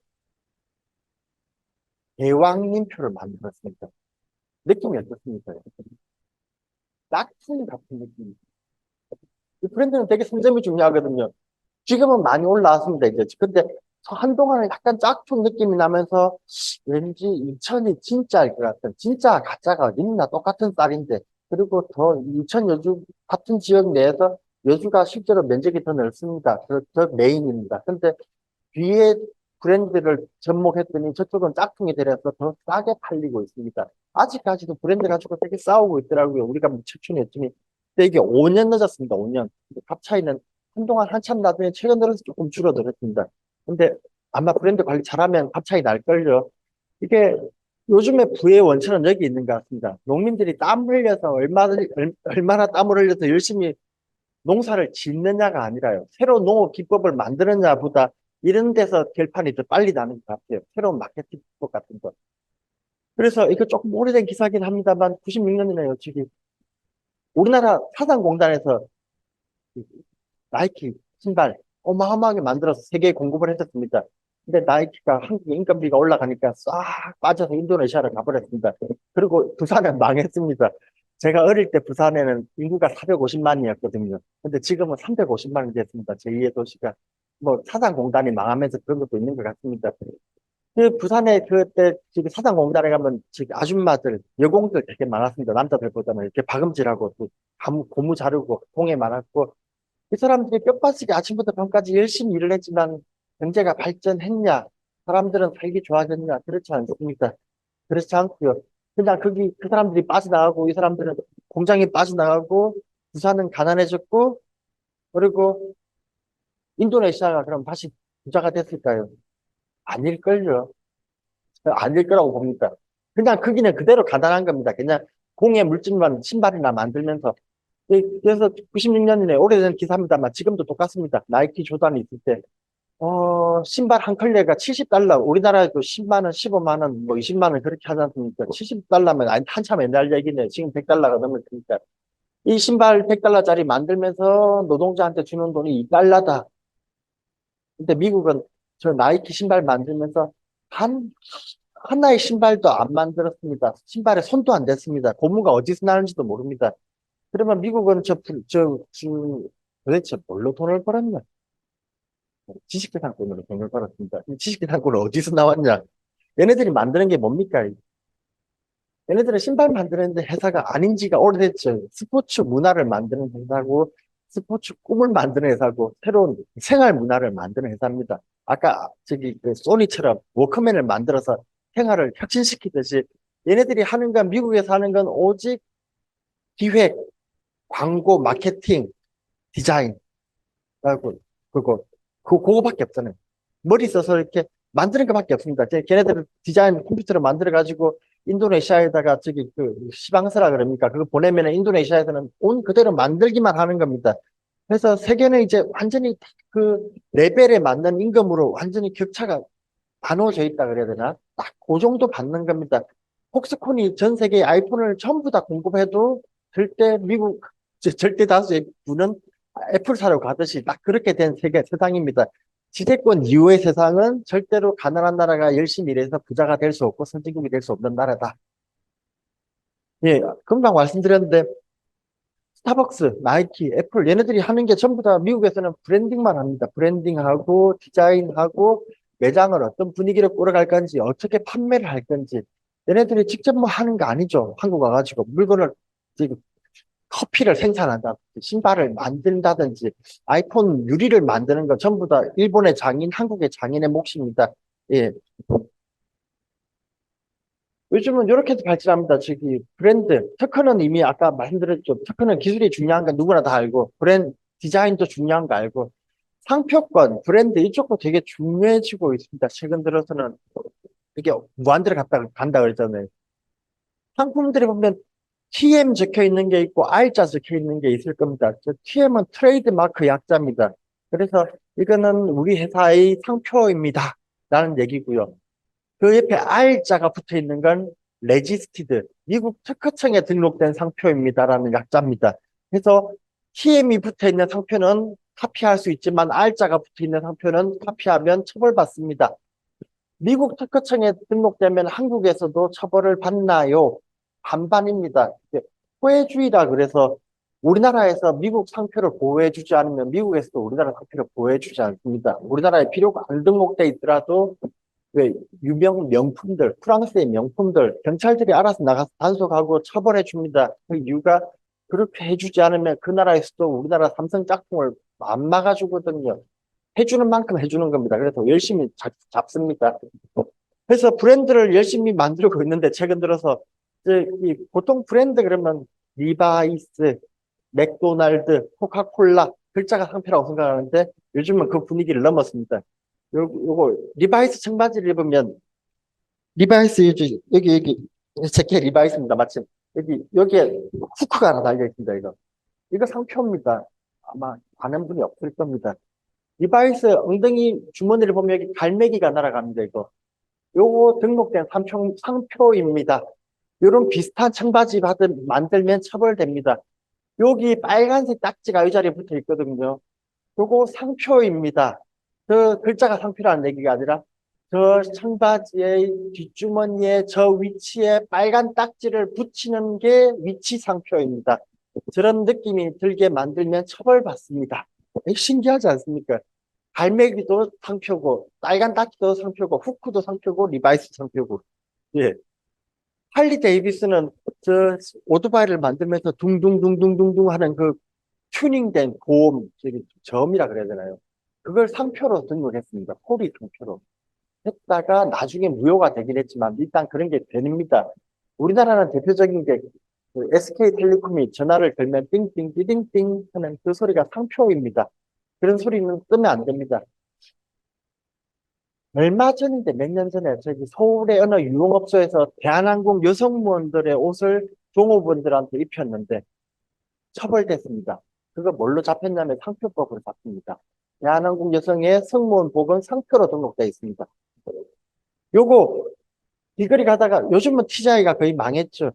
[SPEAKER 2] 대왕님표를 만들었습니다. 느낌이 어떻습니까? 짝퉁 같은 느낌. 이 브랜드는 되게 선점이 중요하거든요. 지금은 많이 올라왔습니다, 이제. 근데 한동안은 약간 짝퉁 느낌이 나면서 왠지 이천이 진짜일 것 같은, 진짜 가짜가 어딨나 똑같은 쌀인데. 그리고 더 이천 여주 같은 지역 내에서 여주가 실제로 면적이 더 넓습니다. 더 메인입니다. 근데 뒤에 브랜드를 접목했더니 저쪽은 짝퉁이 되려서 더 싸게 팔리고 있습니다. 아직까지도 브랜드 가지고 되게 싸우고 있더라고요. 우리가 뭐 최초는 했더니. 근데 이게 5년 늦었습니다. 5년. 값 차이는 한동안 한참 나중에 최근 들어서 조금 줄어들었습니다. 근데 아마 브랜드 관리 잘하면 값 차이 날걸요. 이게 요즘에 부의 원천은 여기 있는 것 같습니다. 농민들이 땀 흘려서 얼마나 땀을 흘려서 열심히 농사를 짓느냐가 아니라요. 새로운 농업 기법을 만드느냐보다 이런 데서 결판이 더 빨리 나는 것 같아요. 새로운 마케팅 기법 같은 거. 그래서 이거 조금 오래된 기사긴 합니다만 96년이네요. 저기 우리나라 사상공단에서 나이키 신발 어마어마하게 만들어서 세계에 공급을 했었습니다. 근데 나이키가 한국 인건비가 올라가니까 싹 빠져서 인도네시아를 가버렸습니다. 그리고 부산은 망했습니다. 제가 어릴 때 부산에는 인구가 450만이었거든요. 근데 지금은 350만이 됐습니다. 제2의 도시가. 뭐 사상공단이 망하면서 그런 것도 있는 것 같습니다. 그 부산에 그때 지금 사상공단에 가면 지금 아줌마들, 여공들 되게 많았습니다. 남자들보다는 이렇게 박음질하고 또 고무 자르고 공예 많았고 이 사람들이 뼈빠지게 아침부터 밤까지 열심히 일을 했지만 경제가 발전했냐? 사람들은 살기 좋아졌냐? 그렇지 않습니다. 그렇지 않고요. 그냥 거기 그 사람들이 빠져나가고 이 사람들은 공장이 빠져나가고 부산은 가난해졌고 그리고 인도네시아가 그럼 다시 부자가 됐을까요? 아닐걸요. 아닐 거라고 봅니다. 그냥 거기는 그대로 가난한 겁니다. 그냥 공예 물질만 신발이나 만들면서. 그래서 96년이네. 오래된 기사입니다만 지금도 똑같습니다. 나이키 조단이 있을 때 신발 한 컬레가 $70. 우리나라에도 10만 원, 15만 원, 뭐 20만 원 그렇게 하지 않습니까? $70면 한참 옛날 얘기네. 지금 $100가 넘을 테니까. 이 신발 $100짜리 만들면서 노동자한테 주는 돈이 $2다. 근데 미국은 저 나이키 신발 만들면서 하나의 신발도 안 만들었습니다. 신발에 손도 안 댔습니다. 고무가 어디서 나는지도 모릅니다. 그러면 미국은 도대체 뭘로 돈을 벌었냐? 지식재산권으로 돈을 벌었습니다. 이 지식재산권은 어디서 나왔냐? 얘네들이 만드는 게 뭡니까? 얘네들은 신발 만드는데 회사가 아닌 지가 오래됐죠. 스포츠 문화를 만드는 회사고, 스포츠 꿈을 만드는 회사고, 새로운 생활 문화를 만드는 회사입니다. 아까 그 소니처럼 워크맨을 만들어서 생활을 혁신시키듯이 얘네들이 하는 건, 미국에서 하는 건 오직 기획, 광고, 마케팅, 디자인, 그거밖에 없잖아요. 머리 써서 이렇게 만드는 것밖에 없습니다. 걔네들은 디자인 컴퓨터로 만들어가지고 인도네시아에다가 그 시방서라 그럽니까? 그거 보내면은 인도네시아에서는 온 그대로 만들기만 하는 겁니다. 그래서 세계는 이제 완전히 그 레벨에 맞는 임금으로 완전히 격차가 나눠져 있다 그래야 되나? 딱 그 정도 받는 겁니다. 폭스콘이 전 세계 아이폰을 전부 다 공급해도 절대 절대 다수의 분은 애플 사러 가듯이 딱 그렇게 된 세상입니다. 지배권 이후의 세상은 절대로 가난한 나라가 열심히 일해서 부자가 될 수 없고 선진국이 될 수 없는 나라다. 예, 금방 말씀드렸는데 스타벅스, 나이키, 애플 얘네들이 하는 게 전부 다 미국에서는 브랜딩만 합니다. 브랜딩하고 디자인하고 매장을 어떤 분위기로 끌어갈 건지 어떻게 판매를 할 건지 얘네들이 직접 뭐 하는 거 아니죠. 한국 와가지고 물건을 지금 커피를 생산한다든지 신발을 만든다든지 아이폰 유리를 만드는 거 전부 다 일본의 장인, 한국의 장인의 몫입니다. 예. 요즘은 이렇게도 발전합니다. 브랜드. 특허는 이미 아까 말씀드렸죠. 특허는 기술이 중요한 건 누구나 다 알고, 디자인도 중요한 거 알고, 상표권, 브랜드 이쪽도 되게 중요해지고 있습니다. 최근 들어서는 이게 무한대로 간다 그랬잖아요. 상품들이 보면 TM 적혀 있는 게 있고 R자 적혀 있는 게 있을 겁니다. TM은 트레이드마크 약자입니다. 그래서 이거는 우리 회사의 상표입니다. 라는 얘기고요. 그 옆에 R자가 붙어 있는 건 레지스티드, 미국 특허청에 등록된 상표입니다라는 약자입니다. 그래서 TM이 붙어 있는 상표는 카피할 수 있지만 R자가 붙어 있는 상표는 카피하면 처벌받습니다. 미국 특허청에 등록되면 한국에서도 처벌을 받나요? 반반입니다. 호혜주의라 그래서 우리나라에서 미국 상표를 보호해주지 않으면 미국에서도 우리나라 상표를 보호해주지 않습니다. 우리나라에 비록 안 등록돼 있더라도 왜 유명 명품들, 프랑스의 명품들 경찰들이 알아서 나가서 단속하고 처벌해 줍니다. 그 이유가 그렇게 해주지 않으면 그 나라에서도 우리나라 삼성 짝퉁을 안 막아주거든요. 해주는 만큼 해주는 겁니다. 그래서 열심히 잡습니다. 그래서 브랜드를 열심히 만들고 있는데 최근 들어서 보통 브랜드 그러면 리바이스, 맥도날드, 코카콜라 글자가 상표라고 생각하는데 요즘은 그 분위기를 넘었습니다. 요거 리바이스 청바지를 입으면 리바이스 여기 제게 리바이스입니다. 마침 여기에 후크가 하나 달려 있습니다. 이거 상표입니다. 아마 아는 분이 없을 겁니다. 리바이스 엉덩이 주머니를 보면 여기 갈매기가 날아갑니다. 요거 등록된 상표입니다. 요런 비슷한 청바지 만들면 처벌됩니다. 여기 빨간색 딱지가 이 자리에 붙어 있거든요. 요거 상표입니다. 그 글자가 상표라는 얘기가 아니라 저 청바지의 뒷주머니에 저 위치에 빨간 딱지를 붙이는 게 위치 상표입니다. 저런 느낌이 들게 만들면 처벌받습니다. 신기하지 않습니까? 갈매기도 상표고, 빨간 딱지도 상표고, 후크도 상표고, 리바이스 상표고. 예. 할리 데이비스는 저 오토바이를 만들면서 둥둥둥둥둥둥 하는 그 튜닝된 고음, 저음이라 그래야 되나요? 그걸 상표로 등록했습니다. 호리 상표로. 했다가 나중에 무효가 되긴 했지만 일단 그런 게 됩니다. 우리나라는 대표적인 게 SK텔레콤이 전화를 걸면 띵띵띵띵띵 하는 그 소리가 상표입니다. 그런 소리는 뜨면 안 됩니다. 얼마 전인데 몇 년 전에 저기 서울의 어느 유흥업소에서 대한항공 여성무원들의 옷을 종업원들한테 입혔는데 처벌됐습니다. 그거 뭘로 잡혔냐면 상표법으로 잡힙니다. 대한항공 여성의 승무원 복은 상표로 등록되어 있습니다. 요거 길거리 가다가 요즘은 TGI가 거의 망했죠.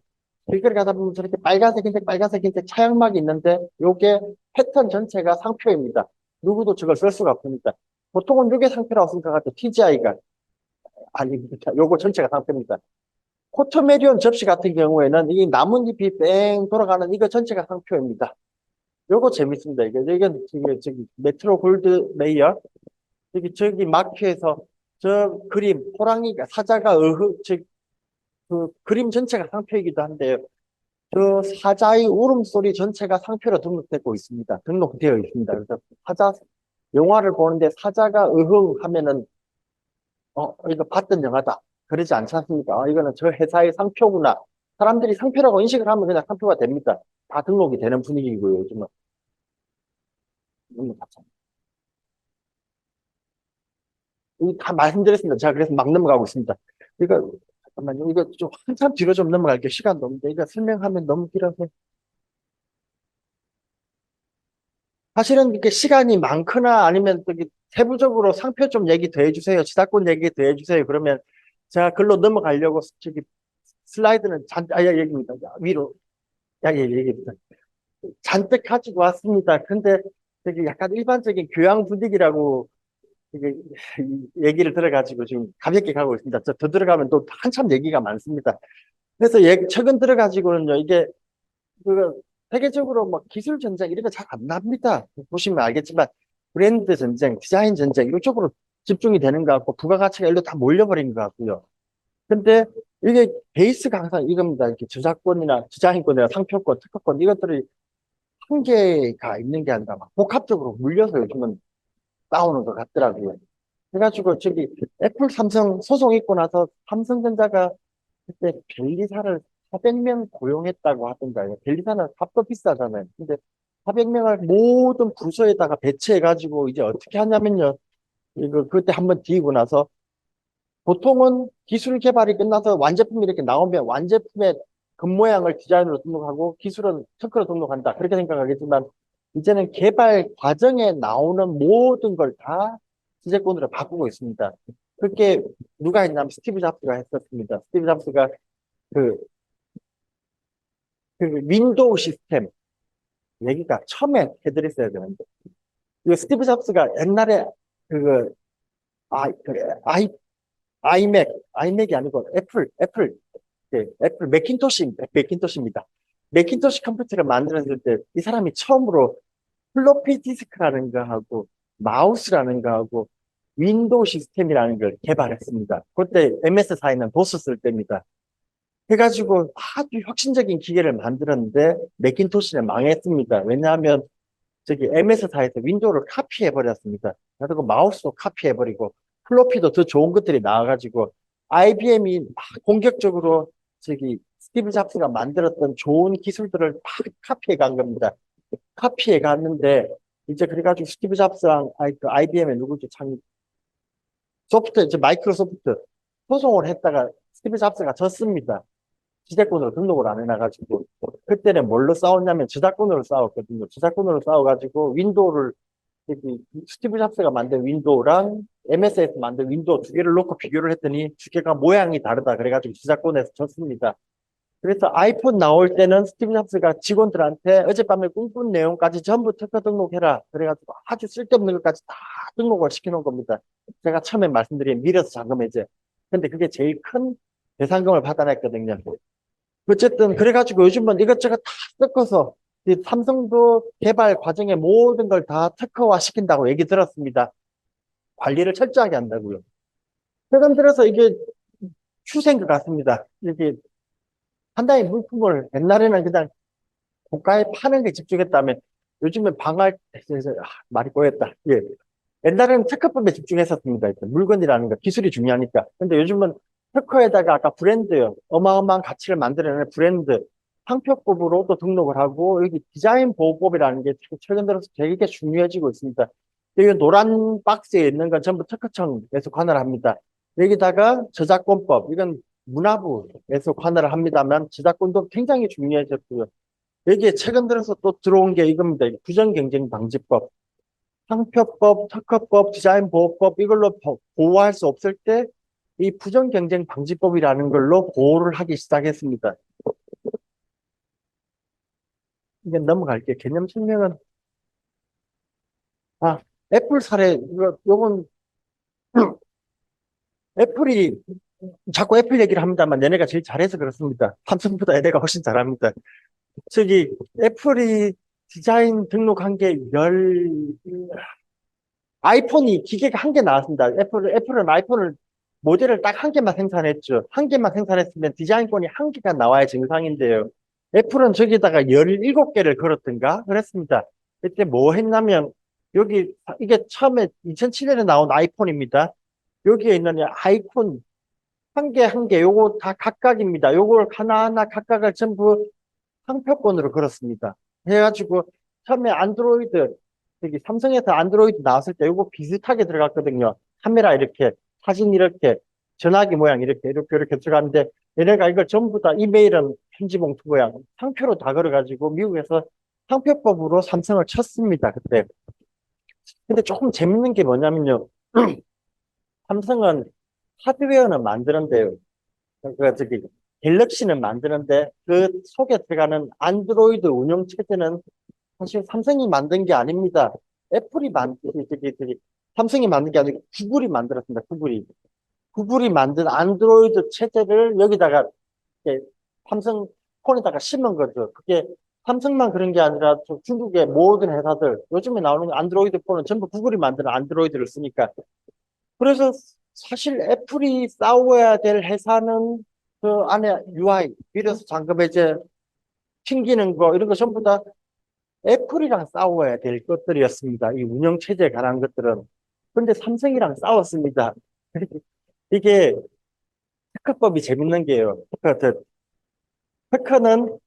[SPEAKER 2] 길거리 가다 보면 저렇게 빨간색, 흰색, 빨간색, 흰색 차양막이 있는데 요게 패턴 전체가 상표입니다. 누구도 저걸 쓸 수가 없습니다. 보통은 요게 상표라고 생각하죠. TGI가 아닙니다. 요거 전체가 상표입니다. 코트메리온 접시 같은 경우에는 이 나뭇잎이 뺑 돌아가는 이거 전체가 상표입니다. 요거 재밌습니다. 이건 저기 메트로 골드 레이어 저기 마크에서 저 그림 호랑이가 사자가 그 그림 전체가 상표이기도 한데요. 그 사자의 울음소리 전체가 상표로 등록되고 있습니다. 등록되어 있습니다. 그래서 사자 영화를 보는데 사자가 하면은 이거 봤던 영화다. 그러지 않지 않습니까? 이거는 저 회사의 상표구나. 사람들이 상표라고 인식을 하면 그냥 상표가 됩니다. 다 등록이 되는 분위기고요, 요즘은. 이거 다 말씀드렸습니다. 제가 그래서 막 넘어가고 있습니다. 이거, 잠깐만요. 이거 좀 한참 뒤로 좀 넘어갈게요. 시간도 없는데. 이거 설명하면 너무 길어서. 사실은 이렇게 시간이 많거나 아니면 저기 세부적으로 상표 좀 얘기 더 해주세요. 지사권 얘기 더 해주세요. 그러면 제가 글로 넘어가려고 저기 슬라이드는 얘기입니다. 위로. 얘기입니다. 잔뜩 가지고 왔습니다. 근데 되게 약간 일반적인 교양 분위기라고 이게 얘기를 들어가지고 지금 가볍게 가고 있습니다. 더 들어가면 또 한참 얘기가 많습니다. 그래서 최근 들어가지고는요, 이게 그 세계적으로 뭐 기술 전쟁 이런 거 잘 안 납니다. 보시면 알겠지만 브랜드 전쟁, 디자인 전쟁 이쪽으로 집중이 되는 것 같고 부가가치가 일로 다 몰려버린 것 같고요. 근데 이게 베이스가 항상 이겁니다. 이렇게 저작권이나 디자인권이나 상표권, 특허권 이것들이 한계가 있는 게 아니라 막 복합적으로 물려서 요즘은 싸우는 것 같더라고요. 그래가지고 저기 애플 삼성 소송 있고 나서 삼성전자가 그때 변리사를 400명 고용했다고 하던가요. 변리사는 값도 비싸잖아요. 근데 400명을 모든 부서에다가 배치해가지고 이제 어떻게 하냐면요. 이거 그때 한번 뒤고 나서 보통은 기술 개발이 끝나서 완제품이 이렇게 나오면 완제품의 겉모양을 디자인으로 등록하고 기술은 특허로 등록한다. 그렇게 생각하겠지만 이제는 개발 과정에 나오는 모든 걸 다 지재권으로 바꾸고 있습니다. 그게 누가 했냐면 스티브 잡스가 했었습니다. 스티브 잡스가 그, 그 윈도우 시스템 얘기가 처음에 해드렸어야 되는데 이 스티브 잡스가 옛날에 그 아이맥이 아니고 애플 애플 맥킨토시입니다. 맥킨토시 컴퓨터를 만들었을 때 이 사람이 처음으로 플로피 디스크라는 거 하고 마우스라는 거 하고 윈도우 시스템이라는 걸 개발했습니다. 그때 MS사에는 도스 쓸 때입니다. 해가지고 아주 혁신적인 기계를 만들었는데 맥킨토시는 망했습니다. 왜냐하면 저기 MS사에서 윈도우를 카피해버렸습니다. 그리고 마우스도 카피해버리고 플로피도 더 좋은 것들이 나와가지고 IBM이 막 공격적으로 저기 스티브 잡스가 만들었던 좋은 기술들을 막 카피해 간 겁니다. 카피해 갔는데 이제 그래가지고 스티브 잡스랑 IBM의 누구죠? 이제 마이크로소프트 소송을 했다가 스티브 잡스가 졌습니다. 지자권으로 등록을 안 해놔가지고 그때는 뭘로 싸웠냐면 저작권으로 싸웠거든요. 저작권으로 싸워가지고 윈도우를 스티브 잡스가 만든 윈도우랑 MS에서 만든 윈도우 두 개를 놓고 비교를 했더니 두 개가 모양이 다르다 그래가지고 저작권에서 졌습니다. 그래서 아이폰 나올 때는 스티브 잡스가 직원들한테 어젯밤에 꿈꾼 내용까지 전부 특허 등록해라 그래가지고 아주 쓸데없는 것까지 다 등록을 시켜놓은 겁니다. 제가 처음에 말씀드린 밀어서 잠금 해제. 근데 그게 제일 큰 배상금을 받아냈거든요. 어쨌든 그래가지고 요즘은 이것저것 다 섞어서 이 삼성도 개발 과정의 모든 걸 다 특허화 시킨다고 얘기 들었습니다. 관리를 철저하게 한다고요. 최근 들어서 이게 추세인 것 같습니다. 이렇게 하나의 물품을 옛날에는 그냥 고가에 파는 데 집중했다면 요즘은 말이 꼬였다. 예. 옛날에는 특허법에 집중했었습니다. 물건이라는 거 기술이 중요하니까. 근데 요즘은 특허에다가 아까 브랜드요. 어마어마한 가치를 만들어내는 브랜드, 상표법으로도 등록을 하고 여기 디자인 보호법이라는 게 최근 들어서 되게 중요해지고 있습니다. 여기 노란 박스에 있는 건 전부 특허청에서 관할합니다. 여기다가 저작권법, 이건 문화부에서 관할을 합니다만 저작권도 굉장히 중요해졌고요. 여기에 최근 들어서 또 들어온 게 이겁니다. 부정경쟁방지법, 상표법, 특허법, 디자인보호법 이걸로 보호할 수 없을 때 이 부정경쟁방지법이라는 걸로 보호를 하기 시작했습니다. 이제 넘어갈게요. 개념 설명은 아 애플 사례 요건 애플이 자꾸 애플 얘기를 합니다만 얘네가 제일 잘해서 그렇습니다. 삼성보다 얘네가 훨씬 잘합니다. 저기 애플이 디자인 등록한 게 아이폰이 기계가 한 개 나왔습니다. 애플은 아이폰을 모델을 딱 한 개만 생산했죠. 한 개만 생산했으면 디자인권이 한 개가 나와야 정상인데요. 애플은 저기다가 17개를 걸었던가 그랬습니다. 그때 뭐 했냐면 여기 이게 처음에 2007년에 나온 아이폰입니다. 여기에 있는 아이콘 한 개 한 개 요거 다 각각입니다. 요걸 하나하나 각각을 전부 상표권으로 걸었습니다. 해가지고 처음에 안드로이드 여기 삼성에서 안드로이드 나왔을 때 이거 비슷하게 들어갔거든요. 카메라 이렇게 사진 이렇게 전화기 모양 이렇게 들어갔는데 얘네가 이걸 전부 다 이메일은 편지 봉투 모양 상표로 다 걸어가지고 미국에서 상표법으로 삼성을 쳤습니다. 그때. 근데 조금 재밌는 게 뭐냐면요. 삼성은 하드웨어는 만드는데요. 그 저기 갤럭시는 만드는데 그 속에 들어가는 안드로이드 운영 체제는 사실 삼성이 만든 게 아닙니다. 애플이 삼성이 만든 게 아니고 구글이 만들었습니다. 구글이 만든 안드로이드 체제를 여기다가 이렇게 삼성 폰에다가 심은 거죠. 그게 삼성만 그런 게 아니라 중국의 모든 회사들 요즘에 나오는 안드로이드 폰은 전부 구글이 만든 안드로이드를 쓰니까 그래서 사실 애플이 싸워야 될 회사는 그 안에 UI, 비로소 잠금 해제, 튕기는 거, 이런 거 전부 다 애플이랑 싸워야 될 것들이었습니다. 이 운영체제에 관한 것들은. 근데 삼성이랑 싸웠습니다. 이게 특허법이 재밌는 게요. 특허는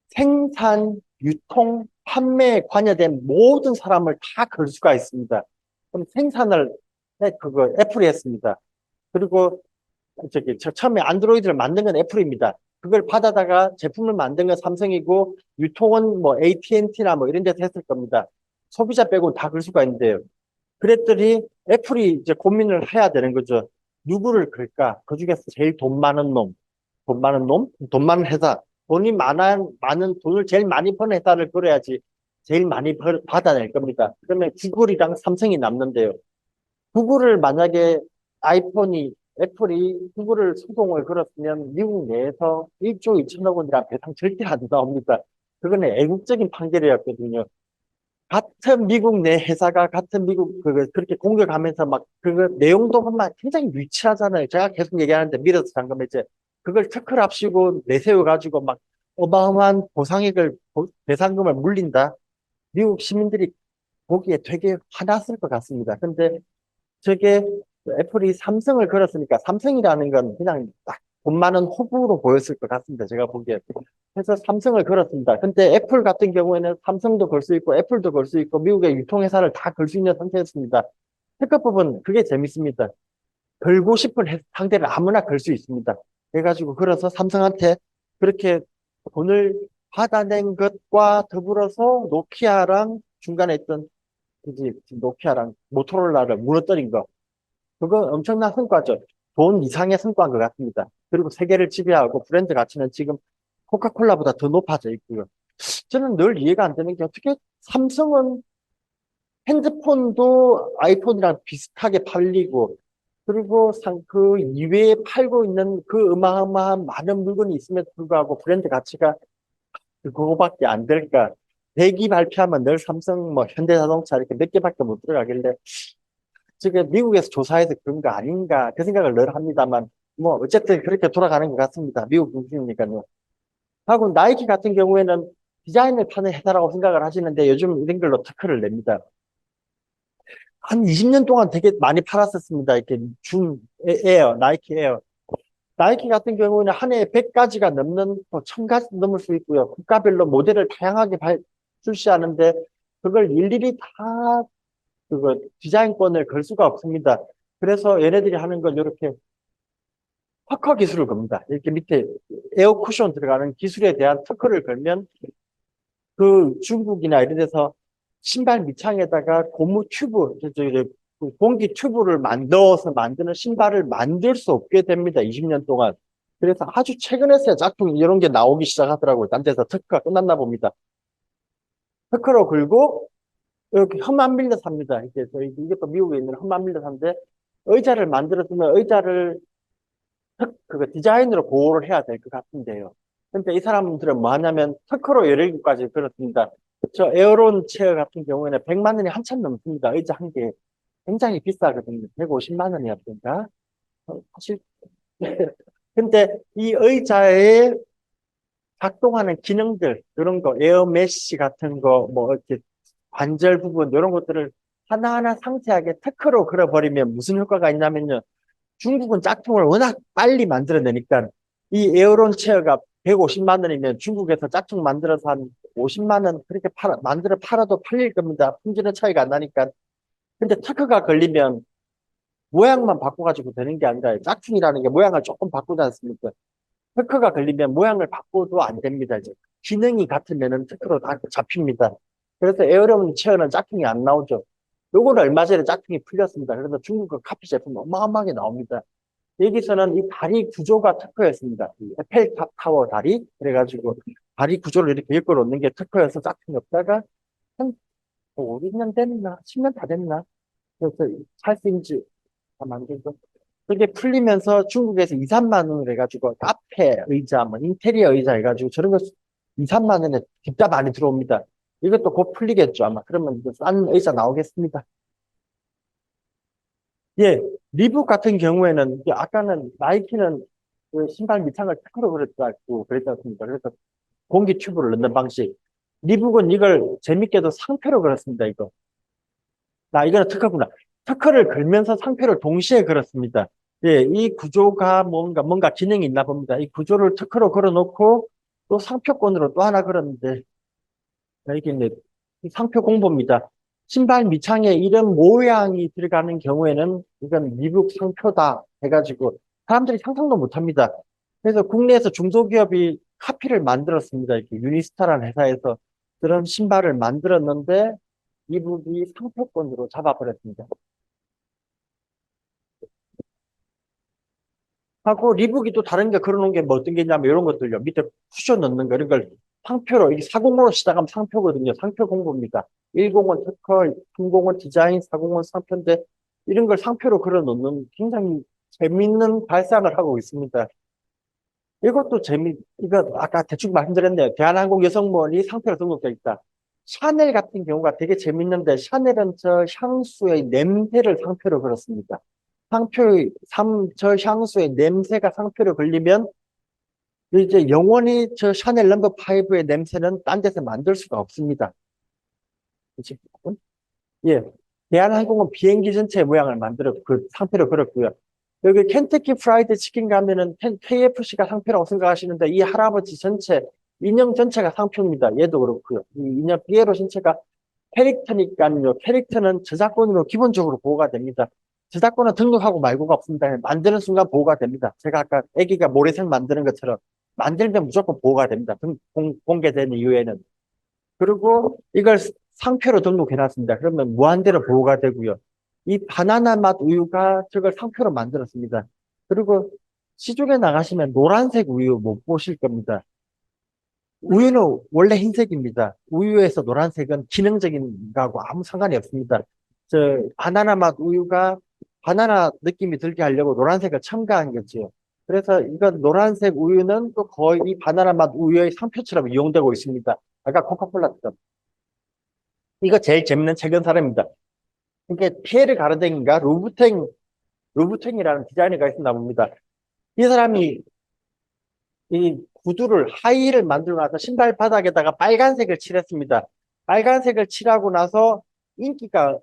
[SPEAKER 2] 생산, 유통, 판매에 관여된 모든 사람을 다 걸 수가 있습니다. 그럼 생산을 그거 애플이 했습니다. 그리고 처음에 안드로이드를 만든 건 애플입니다. 그걸 받아다가 제품을 만든 건 삼성이고 유통은 뭐 AT&T나 뭐 이런 데서 했을 겁니다. 소비자 빼고는 다 걸 수가 있는데요. 그랬더니 애플이 이제 고민을 해야 되는 거죠. 누구를 걸까? 그 중에서 제일 돈 많은 놈, 돈 많은 회사, 많은 돈을 제일 많이 버는 회사를 걸어야지 제일 많이 받아낼 겁니다. 그러면 구글이랑 삼성이 남는데요. 구글을 만약에 애플이 구글을 소송을 걸었으면 미국 내에서 1조 2천억 원이라 배상 절대 안 나옵니다. 그거는 애국적인 판결이었거든요. 같은 미국 내 회사가 같은 미국 그렇게 공격하면서 막 그거 내용도 보면 굉장히 유치하잖아요. 제가 계속 얘기하는데 밀어서 잠깐 이제 그걸 특허랍시고 내세워 가지고 막 어마어마한 배상금을 물린다. 미국 시민들이 보기에 되게 화났을 것 같습니다. 근데 저게 애플이 삼성을 걸었으니까 삼성이라는 건 그냥 딱 돈 많은 호구로 보였을 것 같습니다. 제가 보기에. 그래서 삼성을 걸었습니다. 근데 애플 같은 경우에는 삼성도 걸 수 있고 애플도 걸 수 있고 미국의 유통회사를 다 걸 수 있는 상태였습니다. 특허법은 그게 재밌습니다. 걸고 싶은 상대를 아무나 걸 수 있습니다. 그래가지고 걸어서 삼성한테 그렇게 돈을 받아낸 것과 더불어서 노키아랑 중간에 있던 그지 노키아랑 모토로라를 무너뜨린 거 그건 엄청난 성과죠. 돈 이상의 성과인 것 같습니다. 그리고 세계를 지배하고 브랜드 가치는 지금 코카콜라보다 더 높아져 있고요. 저는 늘 이해가 안 되는 게 어떻게 삼성은 핸드폰도 아이폰이랑 비슷하게 팔리고 그리고 그 이외에 팔고 있는 그 어마어마한 많은 물건이 있음에도 불구하고 브랜드 가치가 그거밖에 안 될까? 대기 발표하면 늘 삼성, 뭐 현대자동차 이렇게 몇 개밖에 못 들어가길래 지금 미국에서 조사해서 그런 거 아닌가 그 생각을 늘 합니다만 뭐 어쨌든 그렇게 돌아가는 것 같습니다. 미국 중심이니까요. 하고 나이키 같은 경우에는 디자인을 파는 회사라고 생각을 하시는데 요즘 이런 걸로 특허를 냅니다. 한 20년 동안 되게 많이 팔았었습니다. 이렇게 나이키 에어. 나이키 같은 경우는 한 해에 100가지가 넘는, 뭐 1000가지 넘을 수 있고요. 국가별로 모델을 다양하게 출시하는데 그걸 일일이 다 디자인권을 걸 수가 없습니다. 그래서 얘네들이 하는 건 이렇게 특허 기술을 겁니다. 이렇게 밑에 에어 쿠션 들어가는 기술에 대한 특허를 걸면 그 중국이나 이런 데서 신발 밑창에다가 고무 튜브, 그 공기 튜브를 넣어서 만드는 신발을 만들 수 없게 됩니다. 20년 동안. 그래서 아주 최근에서야 짝퉁 이런 게 나오기 시작하더라고요. 딴 데서 특허가 끝났나 봅니다. 특허로 걸고 이렇게 험한 빌려 삽니다. 이게 또 미국에 있는 험한 빌려 사는데 의자를 만들었으면 의자를 그거 디자인으로 보호를 해야 될 것 같은데요. 근데 이 사람들은 뭐 하냐면 특허로 17가지 그렇습니다. 저 에어론 체어 같은 경우에는 100만 원이 한참 넘습니다. 의자 한 개. 굉장히 비싸거든요. 150만 원이었던가. 사실. 근데 이 의자에 작동하는 기능들, 이런 거, 에어 메쉬 같은 거, 뭐, 이렇게 관절 부분, 이런 것들을 하나하나 상세하게 특허로 걸어버리면 무슨 효과가 있냐면요. 중국은 짝퉁을 워낙 빨리 만들어내니까 이 에어론 체어가 150만 원이면 중국에서 짝퉁 만들어서 한 50만 원 그렇게 만들어 팔아도 팔릴 겁니다. 품질의 차이가 안 나니까. 근데 특허가 걸리면 모양만 바꿔가지고 되는 게 아니라 짝퉁이라는 게 모양을 조금 바꾸지 않습니까? 특허가 걸리면 모양을 바꿔도 안 됩니다. 이제 기능이 같으면은 특허로 다 잡힙니다. 그래서 에어론 체어는 짝퉁이 안 나오죠. 요거는 얼마 전에 짝퉁이 풀렸습니다. 그래서 중국 카피 제품 어마어마하게 나옵니다. 여기서는 이 다리 구조가 특허였습니다. 이 에펠탑 타워 다리. 그래가지고 다리 구조를 이렇게 엮어놓는 게 특허여서 짝퉁이 없다가 한 5, 6년 됐나? 10년 다 됐나? 그래서 살수인지 다 만들고. 그게 풀리면서 중국에서 2, 3만 원을 해가지고 카페 의자, 뭐 인테리어 의자 해가지고 저런 거 2, 3만 원에 진짜 많이 들어옵니다. 이것도 곧 풀리겠죠, 아마. 그러면 이제 싼 의자 나오겠습니다. 예, 리북 같은 경우에는 이제 아까는 나이키는 그 신발 밑창을 특허로 그랬다고 그랬지 않습니까? 그래서 공기 튜브를 넣는 방식. 리북은 이걸 재밌게도 상표로 걸었습니다, 이거. 이거는 특허구나. 특허를 걸면서 상표를 동시에 걸었습니다. 예, 이 구조가 뭔가 기능이 있나 봅니다. 이 구조를 특허로 걸어놓고 또 상표권으로 또 하나 걸었는데, 이게 이제 상표 공보입니다. 신발 밑창에 이런 모양이 들어가는 경우에는 이건 미국 상표다 해가지고 사람들이 상상도 못합니다. 그래서 국내에서 중소기업이 카피를 만들었습니다. 이렇게 유니스타라는 회사에서 그런 신발을 만들었는데 미국이 상표권으로 잡아버렸습니다. 하고 리북이 또 다른 게 걸어놓은 게 뭐 어떤 게 있냐면 이런 것들요. 밑에 쿠션 넣는 거 이런 걸 상표로 이게 40으로 시작하면 상표거든요. 상표 공부입니다. 10은 특허, 30은 디자인, 40은 상표인데 이런 걸 상표로 걸어 놓는 굉장히 재밌는 발상을 하고 있습니다. 이것도 이거 아까 대충 말씀드렸네요. 대한항공 여성몰이 상표로 등록되어 있다. 샤넬 같은 경우가 되게 재밌는데 샤넬은 저 향수의 냄새를 상표로 걸었습니다. 저 향수의 냄새가 상표로 걸리면 이제 영원히 저 샤넬 넘버 5의 냄새는 딴 데서 만들 수가 없습니다. 그치? 예. 대한항공은 비행기 전체 모양을 만들어 그 상표로 걸었고요. 여기 켄터키 프라이드 치킨 가면은 KFC가 상표라고 생각하시는데 이 할아버지 전체 인형 전체가 상표입니다. 얘도 그렇고요. 이 인형 피에로 신체가 캐릭터니까요. 캐릭터는 저작권으로 기본적으로 보호가 됩니다. 저작권은 등록하고 말고가 없습니다. 만드는 순간 보호가 됩니다. 제가 아까 애기가 모래색 만드는 것처럼 만들면 무조건 보호가 됩니다. 공개된 이후에는. 그리고 이걸 상표로 등록해놨습니다. 그러면 무한대로 보호가 되고요. 이 바나나 맛 우유가 저걸 상표로 만들었습니다. 그리고 시중에 나가시면 노란색 우유 못 보실 겁니다. 우유는 원래 흰색입니다. 우유에서 노란색은 기능적인 거하고 아무 상관이 없습니다. 바나나 맛 우유가 바나나 느낌이 들게 하려고 노란색을 첨가한 거죠. 그래서 이건 노란색 우유는 또 거의 이 바나나 맛 우유의 상표처럼 이용되고 있습니다. 아까 코카콜라처럼. 이거 제일 재밌는 최근 사례입니다. 이게 피에르 가르댕인가 루브탱이라는 디자이너가 있었나 봅니다. 이 사람이 이 구두를 하이힐을 만들고 나서 신발 바닥에다가 빨간색을 칠했습니다. 빨간색을 칠하고 나서 인기가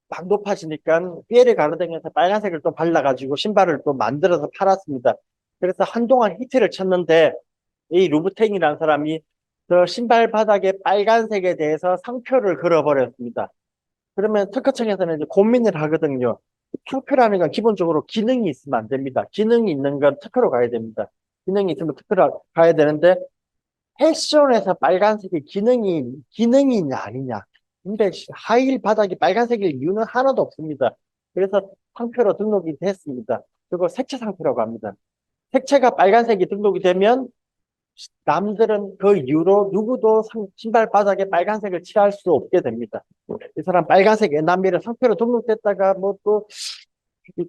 [SPEAKER 2] 막 높아지니까 피에르 가르댕에서 빨간색을 또 발라가지고 신발을 또 만들어서 팔았습니다. 그래서 한동안 히트를 쳤는데 이 루브탱이라는 사람이 저 신발 바닥에 빨간색에 대해서 상표를 걸어버렸습니다. 그러면 특허청에서는 이제 고민을 하거든요. 상표라는 건 기본적으로 기능이 있으면 안 됩니다. 기능이 있는 건 특허로 가야 됩니다. 기능이 있으면 특허로 가야 되는데 패션에서 빨간색이 기능이냐 아니냐. 근데 하이힐 바닥이 빨간색일 이유는 하나도 없습니다. 그래서 상표로 등록이 됐습니다. 그리고 색채 상표라고 합니다. 색채가 빨간색이 등록이 되면 남들은 그 이후로 누구도 신발 바닥에 빨간색을 칠할 수 없게 됩니다. 이 사람 빨간색 에나멜을 상표로 등록됐다가 뭐 또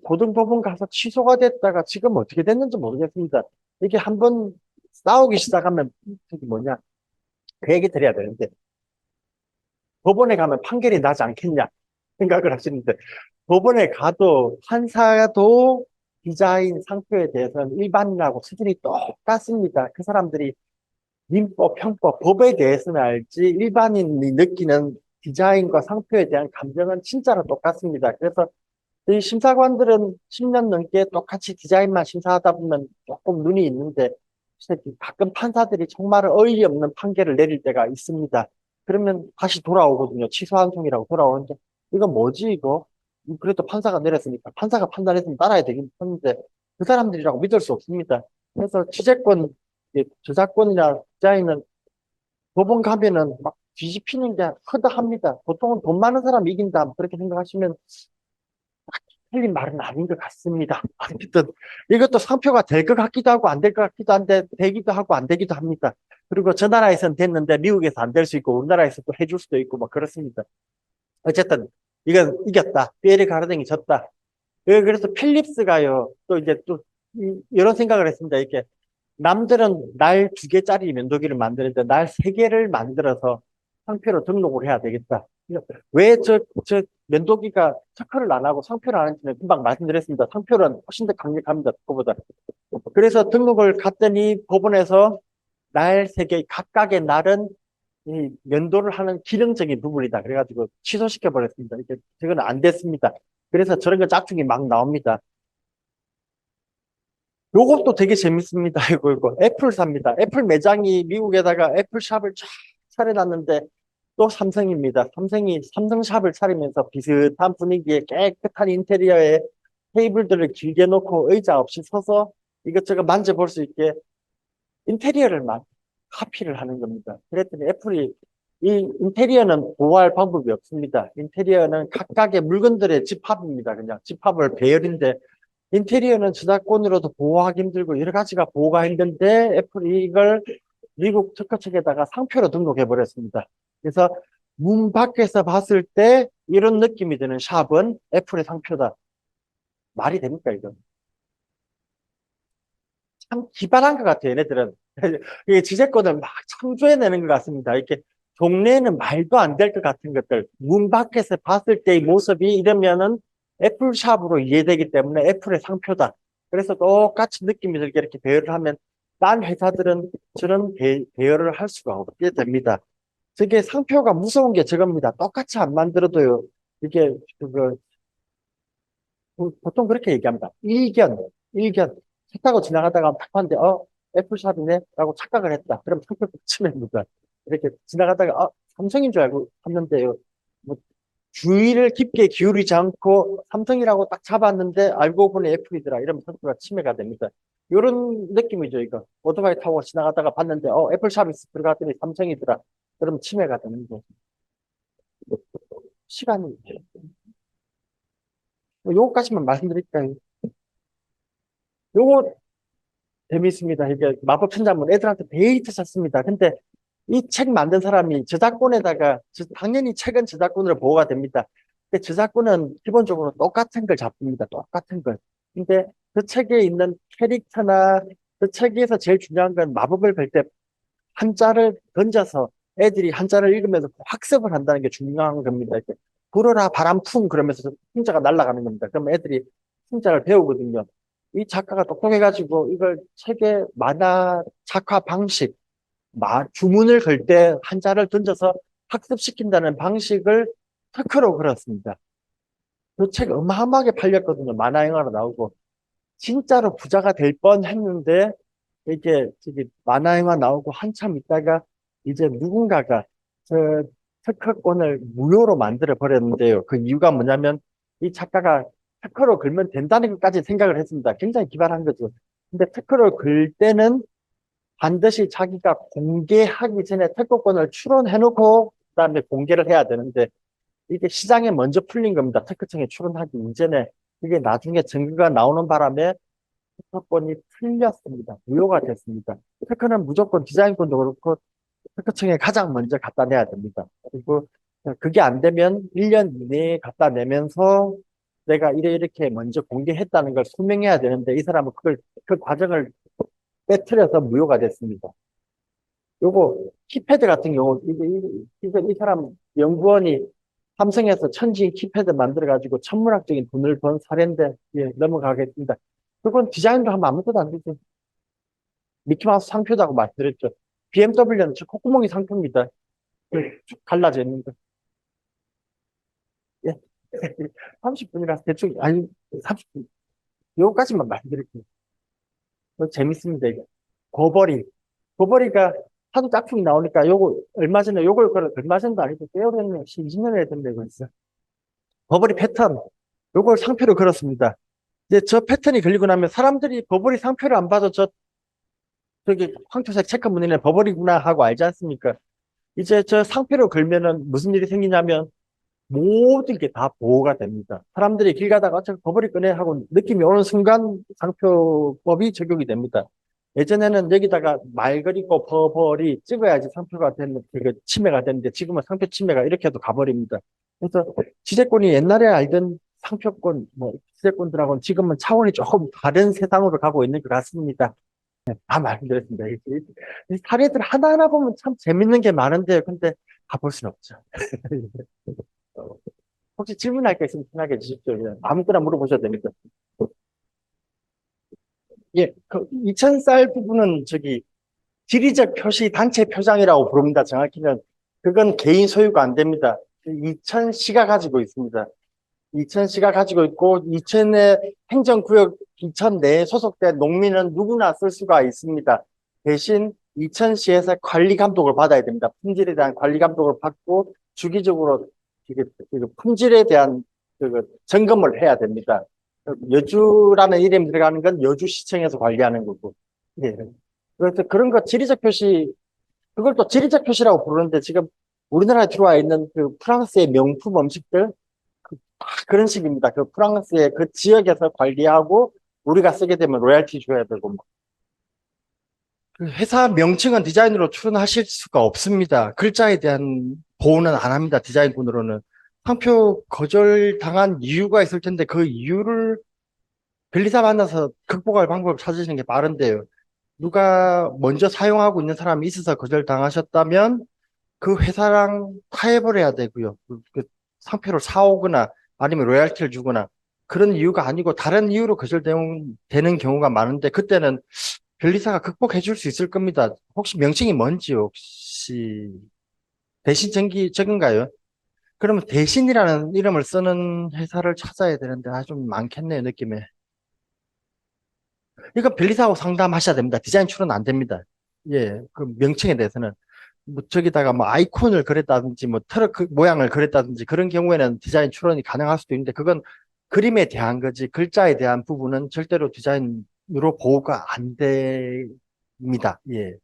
[SPEAKER 2] 고등법원 가서 취소가 됐다가 지금 어떻게 됐는지 모르겠습니다. 이게 한번 싸우기 시작하면 저기 뭐냐 그 얘기 드려야 되는데 법원에 가면 판결이 나지 않겠냐 생각을 하시는데 법원에 가도 판사도 디자인 상표에 대해서는 일반인하고 수준이 똑같습니다. 그 사람들이 민법, 형법, 법에 대해서는 알지 일반인이 느끼는 디자인과 상표에 대한 감정은 진짜로 똑같습니다. 그래서 이 심사관들은 10년 넘게 똑같이 디자인만 심사하다 보면 조금 눈이 있는데 가끔 판사들이 정말 어이없는 판결을 내릴 때가 있습니다. 그러면 다시 돌아오거든요. 취소 한송이라고 돌아오는데 이건 뭐지 이거? 그래도 판사가 내렸으니까 판사가 판단했으면 따라야 되긴 하는데 그 사람들이라고 믿을 수 없습니다. 그래서 취재권, 저작권이나 디자인은 법원 가면은 막 뒤집히는 게 크다합니다. 보통은 돈 많은 사람이 이긴다 그렇게 생각하시면 틀린 말은 아닌 것 같습니다. 어쨌든 이것도 상표가 될 것 같기도 하고 안 될 것 같기도 한데 되기도 하고 안 되기도 합니다. 그리고 저 나라에서는 됐는데 미국에서 안 될 수 있고 우리나라에서 또 해줄 수도 있고 뭐 그렇습니다. 어쨌든 이건 이겼다. 피에르 가르댕이 졌다. 그래서 필립스가요. 또 이제 또 이런 생각을 했습니다. 이렇게 남들은 날 2개짜리 면도기를 만드는데 날 3개를 만들어서 상표로 등록을 해야 되겠다. 왜 저 면도기가 특허를 안 하고 상표를 안 하는지는 금방 말씀드렸습니다. 상표는 훨씬 더 강력합니다. 그거보다. 그래서 등록을 갔더니 법원에서 날 3개, 각각의 날은 이 면도를 하는 기능적인 부분이다. 그래가지고 취소시켜 버렸습니다. 이게 저건 안 됐습니다. 그래서 저런 거 짝퉁이 막 나옵니다. 요것도 되게 재밌습니다. 이거 애플사입니다. 애플 매장이 미국에다가 애플샵을 쫙 차려놨는데 또 삼성입니다. 삼성이 삼성샵을 차리면서 비슷한 분위기에 깨끗한 인테리어에 테이블들을 길게 놓고 의자 없이 서서 이것저것 만져볼 수 있게 인테리어를 막 카피를 하는 겁니다. 그랬더니 애플이 이 인테리어는 보호할 방법이 없습니다. 인테리어는 각각의 물건들의 집합입니다. 그냥 집합을 배열인데 인테리어는 저작권으로도 보호하기 힘들고 여러 가지가 보호가 힘든데 애플이 이걸 미국 특허 측에다가 상표로 등록해 버렸습니다. 그래서 문 밖에서 봤을 때 이런 느낌이 드는 샵은 애플의 상표다. 말이 됩니까, 이거? 참 기발한 것 같아요, 얘네들은. 이게 지재권을 막 창조해내는 것 같습니다. 이렇게 동네에는 말도 안 될 것 같은 것들. 문 밖에서 봤을 때의 모습이 이러면은 애플샵으로 이해되기 때문에 애플의 상표다. 그래서 똑같이 느낌이 들게 이렇게 배열을 하면 딴 회사들은 저런 배열을 할 수가 없게 됩니다. 저게 상표가 무서운 게 저겁니다. 똑같이 안 만들어도요. 이게 보통 그렇게 얘기합니다. 일견. 차 타고 지나가다가 탁 봤는데, 애플샵이네? 라고 착각을 했다. 그럼 상표 붙이면입니다. 이렇게 지나가다가, 삼성인 줄 알고 샀는데요. 뭐, 주의를 깊게 기울이지 않고 삼성이라고 딱 잡았는데, 알고 보니 애플이더라. 이러면 상표가 침해가 됩니다. 이런 느낌이죠, 이거. 오토바이 타고 지나가다가 봤는데, 애플샵이 들어갔더니 삼성이더라. 그러면 침해가 되는 거죠. 시간이, 요거까지만 말씀드릴까요? 요거 재미있습니다. 이게 마법 천자문 애들한테 데이트 쳤습니다. 근데 이 책 만든 사람이 저작권에다가 당연히 책은 저작권으로 보호가 됩니다. 근데 저작권은 기본적으로 똑같은 걸 잡습니다. 똑같은 걸. 근데 그 책에 있는 캐릭터나 그 책에서 제일 중요한 건 마법을 걸 때 한자를 던져서 애들이 한자를 읽으면서 학습을 한다는 게 중요한 겁니다. 이렇게 불어라 바람풍 그러면서 풍자가 날아가는 겁니다. 그럼 애들이 풍자를 배우거든요. 이 작가가 똑똑해가지고 이걸 책의 만화 작화 방식, 주문을 걸 때 한자를 던져서 학습시킨다는 방식을 특허로 걸었습니다. 그 책 어마어마하게 팔렸거든요. 만화 영화로 나오고. 진짜로 부자가 될 뻔했는데 이게 저기 만화 영화 나오고 한참 있다가 이제 누군가가 저 특허권을 무효로 만들어 버렸는데요. 그 이유가 뭐냐면 이 작가가 특허로 걸면 된다는 것까지 생각을 했습니다. 굉장히 기발한 거죠. 근데 특허를 걸 때는 반드시 자기가 공개하기 전에 특허권을 출원해놓고 그다음에 공개를 해야 되는데 이게 시장에 먼저 풀린 겁니다. 특허청에 출원하기 이전에. 이게 나중에 증거가 나오는 바람에 특허권이 풀렸습니다. 무효가 됐습니다. 특허는 무조건 디자인권도 그렇고 특허청에 가장 먼저 갖다 내야 됩니다. 그리고 그게 안 되면 1년 이내에 갖다 내면서 내가 이렇게 먼저 공개했다는 걸 소명해야 되는데 이 사람은 그 과정을 빼뜨려서 무효가 됐습니다. 요거 키패드 같은 경우 이 사람 연구원이 삼성에서 천지인 키패드 만들어가지고 천문학적인 돈을 번 사례인데 예, 넘어가겠습니다. 그건 디자인도 하면 아무것도 안 되죠. 미키마우스 상표라고 말씀드렸죠. BMW는 저 콧구멍이 상표입니다. 쭉 갈라져 있는 거. 예. 30분이라서 대충 아니 30분 요거까지만 말씀드릴게요. 재밌습니다 이게. 버버리가 하도 짝퉁이 나오니까 요거 얼마 전에 요걸 얼마 전도 아니고 꽤 오래됐네. 20년 전에 된다 이거 있어. 버버리 패턴 요걸 상표로 걸었습니다. 이제 저 패턴이 걸리고 나면 사람들이 버버리 상표를 안 봐도 저기 황토색 체크 무늬는 버버리구나 하고 알지 않습니까? 이제 저 상표로 걸면은 무슨 일이 생기냐면 모든 게 다 보호가 됩니다. 사람들이 길 가다가 저 버버리 꺼내 하고 느낌이 오는 순간 상표법이 적용이 됩니다. 예전에는 여기다가 말 그리고 버버리 찍어야지 상표가 되는, 그 침해가 되는데 지금은 상표 침해가 이렇게 해도 가버립니다. 그래서 지재권이 옛날에 알던 상표권, 지재권들하고는 지금은 차원이 조금 다른 세상으로 가고 있는 것 같습니다. 다 말씀드렸습니다. 이 사례들 하나하나 보면 참 재밌는 게 많은데, 근데 가볼 수는 없죠. 혹시 질문할 거 있으면 편하게 해주십시오. 그냥 아무거나 물어보셔도 됩니다. 예, 그 2000살 부분은 지리적 표시 단체 표장이라고 부릅니다. 정확히는 그건 개인 소유가 안 됩니다. 2000시가 가지고 있습니다. 2000시가 가지고 있고 2000의 행정구역 2000 내에 소속된 농민은 누구나 쓸 수가 있습니다. 대신 2000시에서 관리 감독을 받아야 됩니다. 품질에 대한 관리 감독을 받고 주기적으로 품질에 대한 점검을 해야 됩니다. 여주라는 이름이 들어가는 건 여주시청에서 관리하는 거고. 예. 그래서 그런 거 지리적 표시, 그걸 또 지리적 표시라고 부르는데 지금 우리나라에 들어와 있는 그 프랑스의 명품 음식들, 다 그런 식입니다. 그 프랑스의 그 지역에서 관리하고 우리가 쓰게 되면 로얄티 줘야 되고 뭐. 그 회사 명칭은 디자인으로 출원하실 수가 없습니다. 글자에 대한 보호는 안 합니다. 디자인군으로는. 상표 거절당한 이유가 있을 텐데 그 이유를 변리사 만나서 극복할 방법을 찾으시는 게 빠른데요. 누가 먼저 사용하고 있는 사람이 있어서 거절당하셨다면 그 회사랑 타협을 해야 되고요. 그 상표를 사오거나 아니면 로얄티를 주거나 그런 이유가 아니고 다른 이유로 거절되는 경우가 많은데 그때는 변리사가 극복해 줄 수 있을 겁니다. 혹시 명칭이 뭔지요? 혹시 대신 적은가요? 그러면 대신이라는 이름을 쓰는 회사를 찾아야 되는데 좀 많겠네요, 느낌에. 이거 변리사하고 상담하셔야 됩니다. 디자인 출원 안 됩니다. 예, 그 명칭에 대해서는. 저기다가 아이콘을 그렸다든지 트럭 모양을 그렸다든지 그런 경우에는 디자인 출원이 가능할 수도 있는데 그건 그림에 대한 거지 글자에 대한 부분은 절대로 디자인으로 보호가 안 됩니다. 예.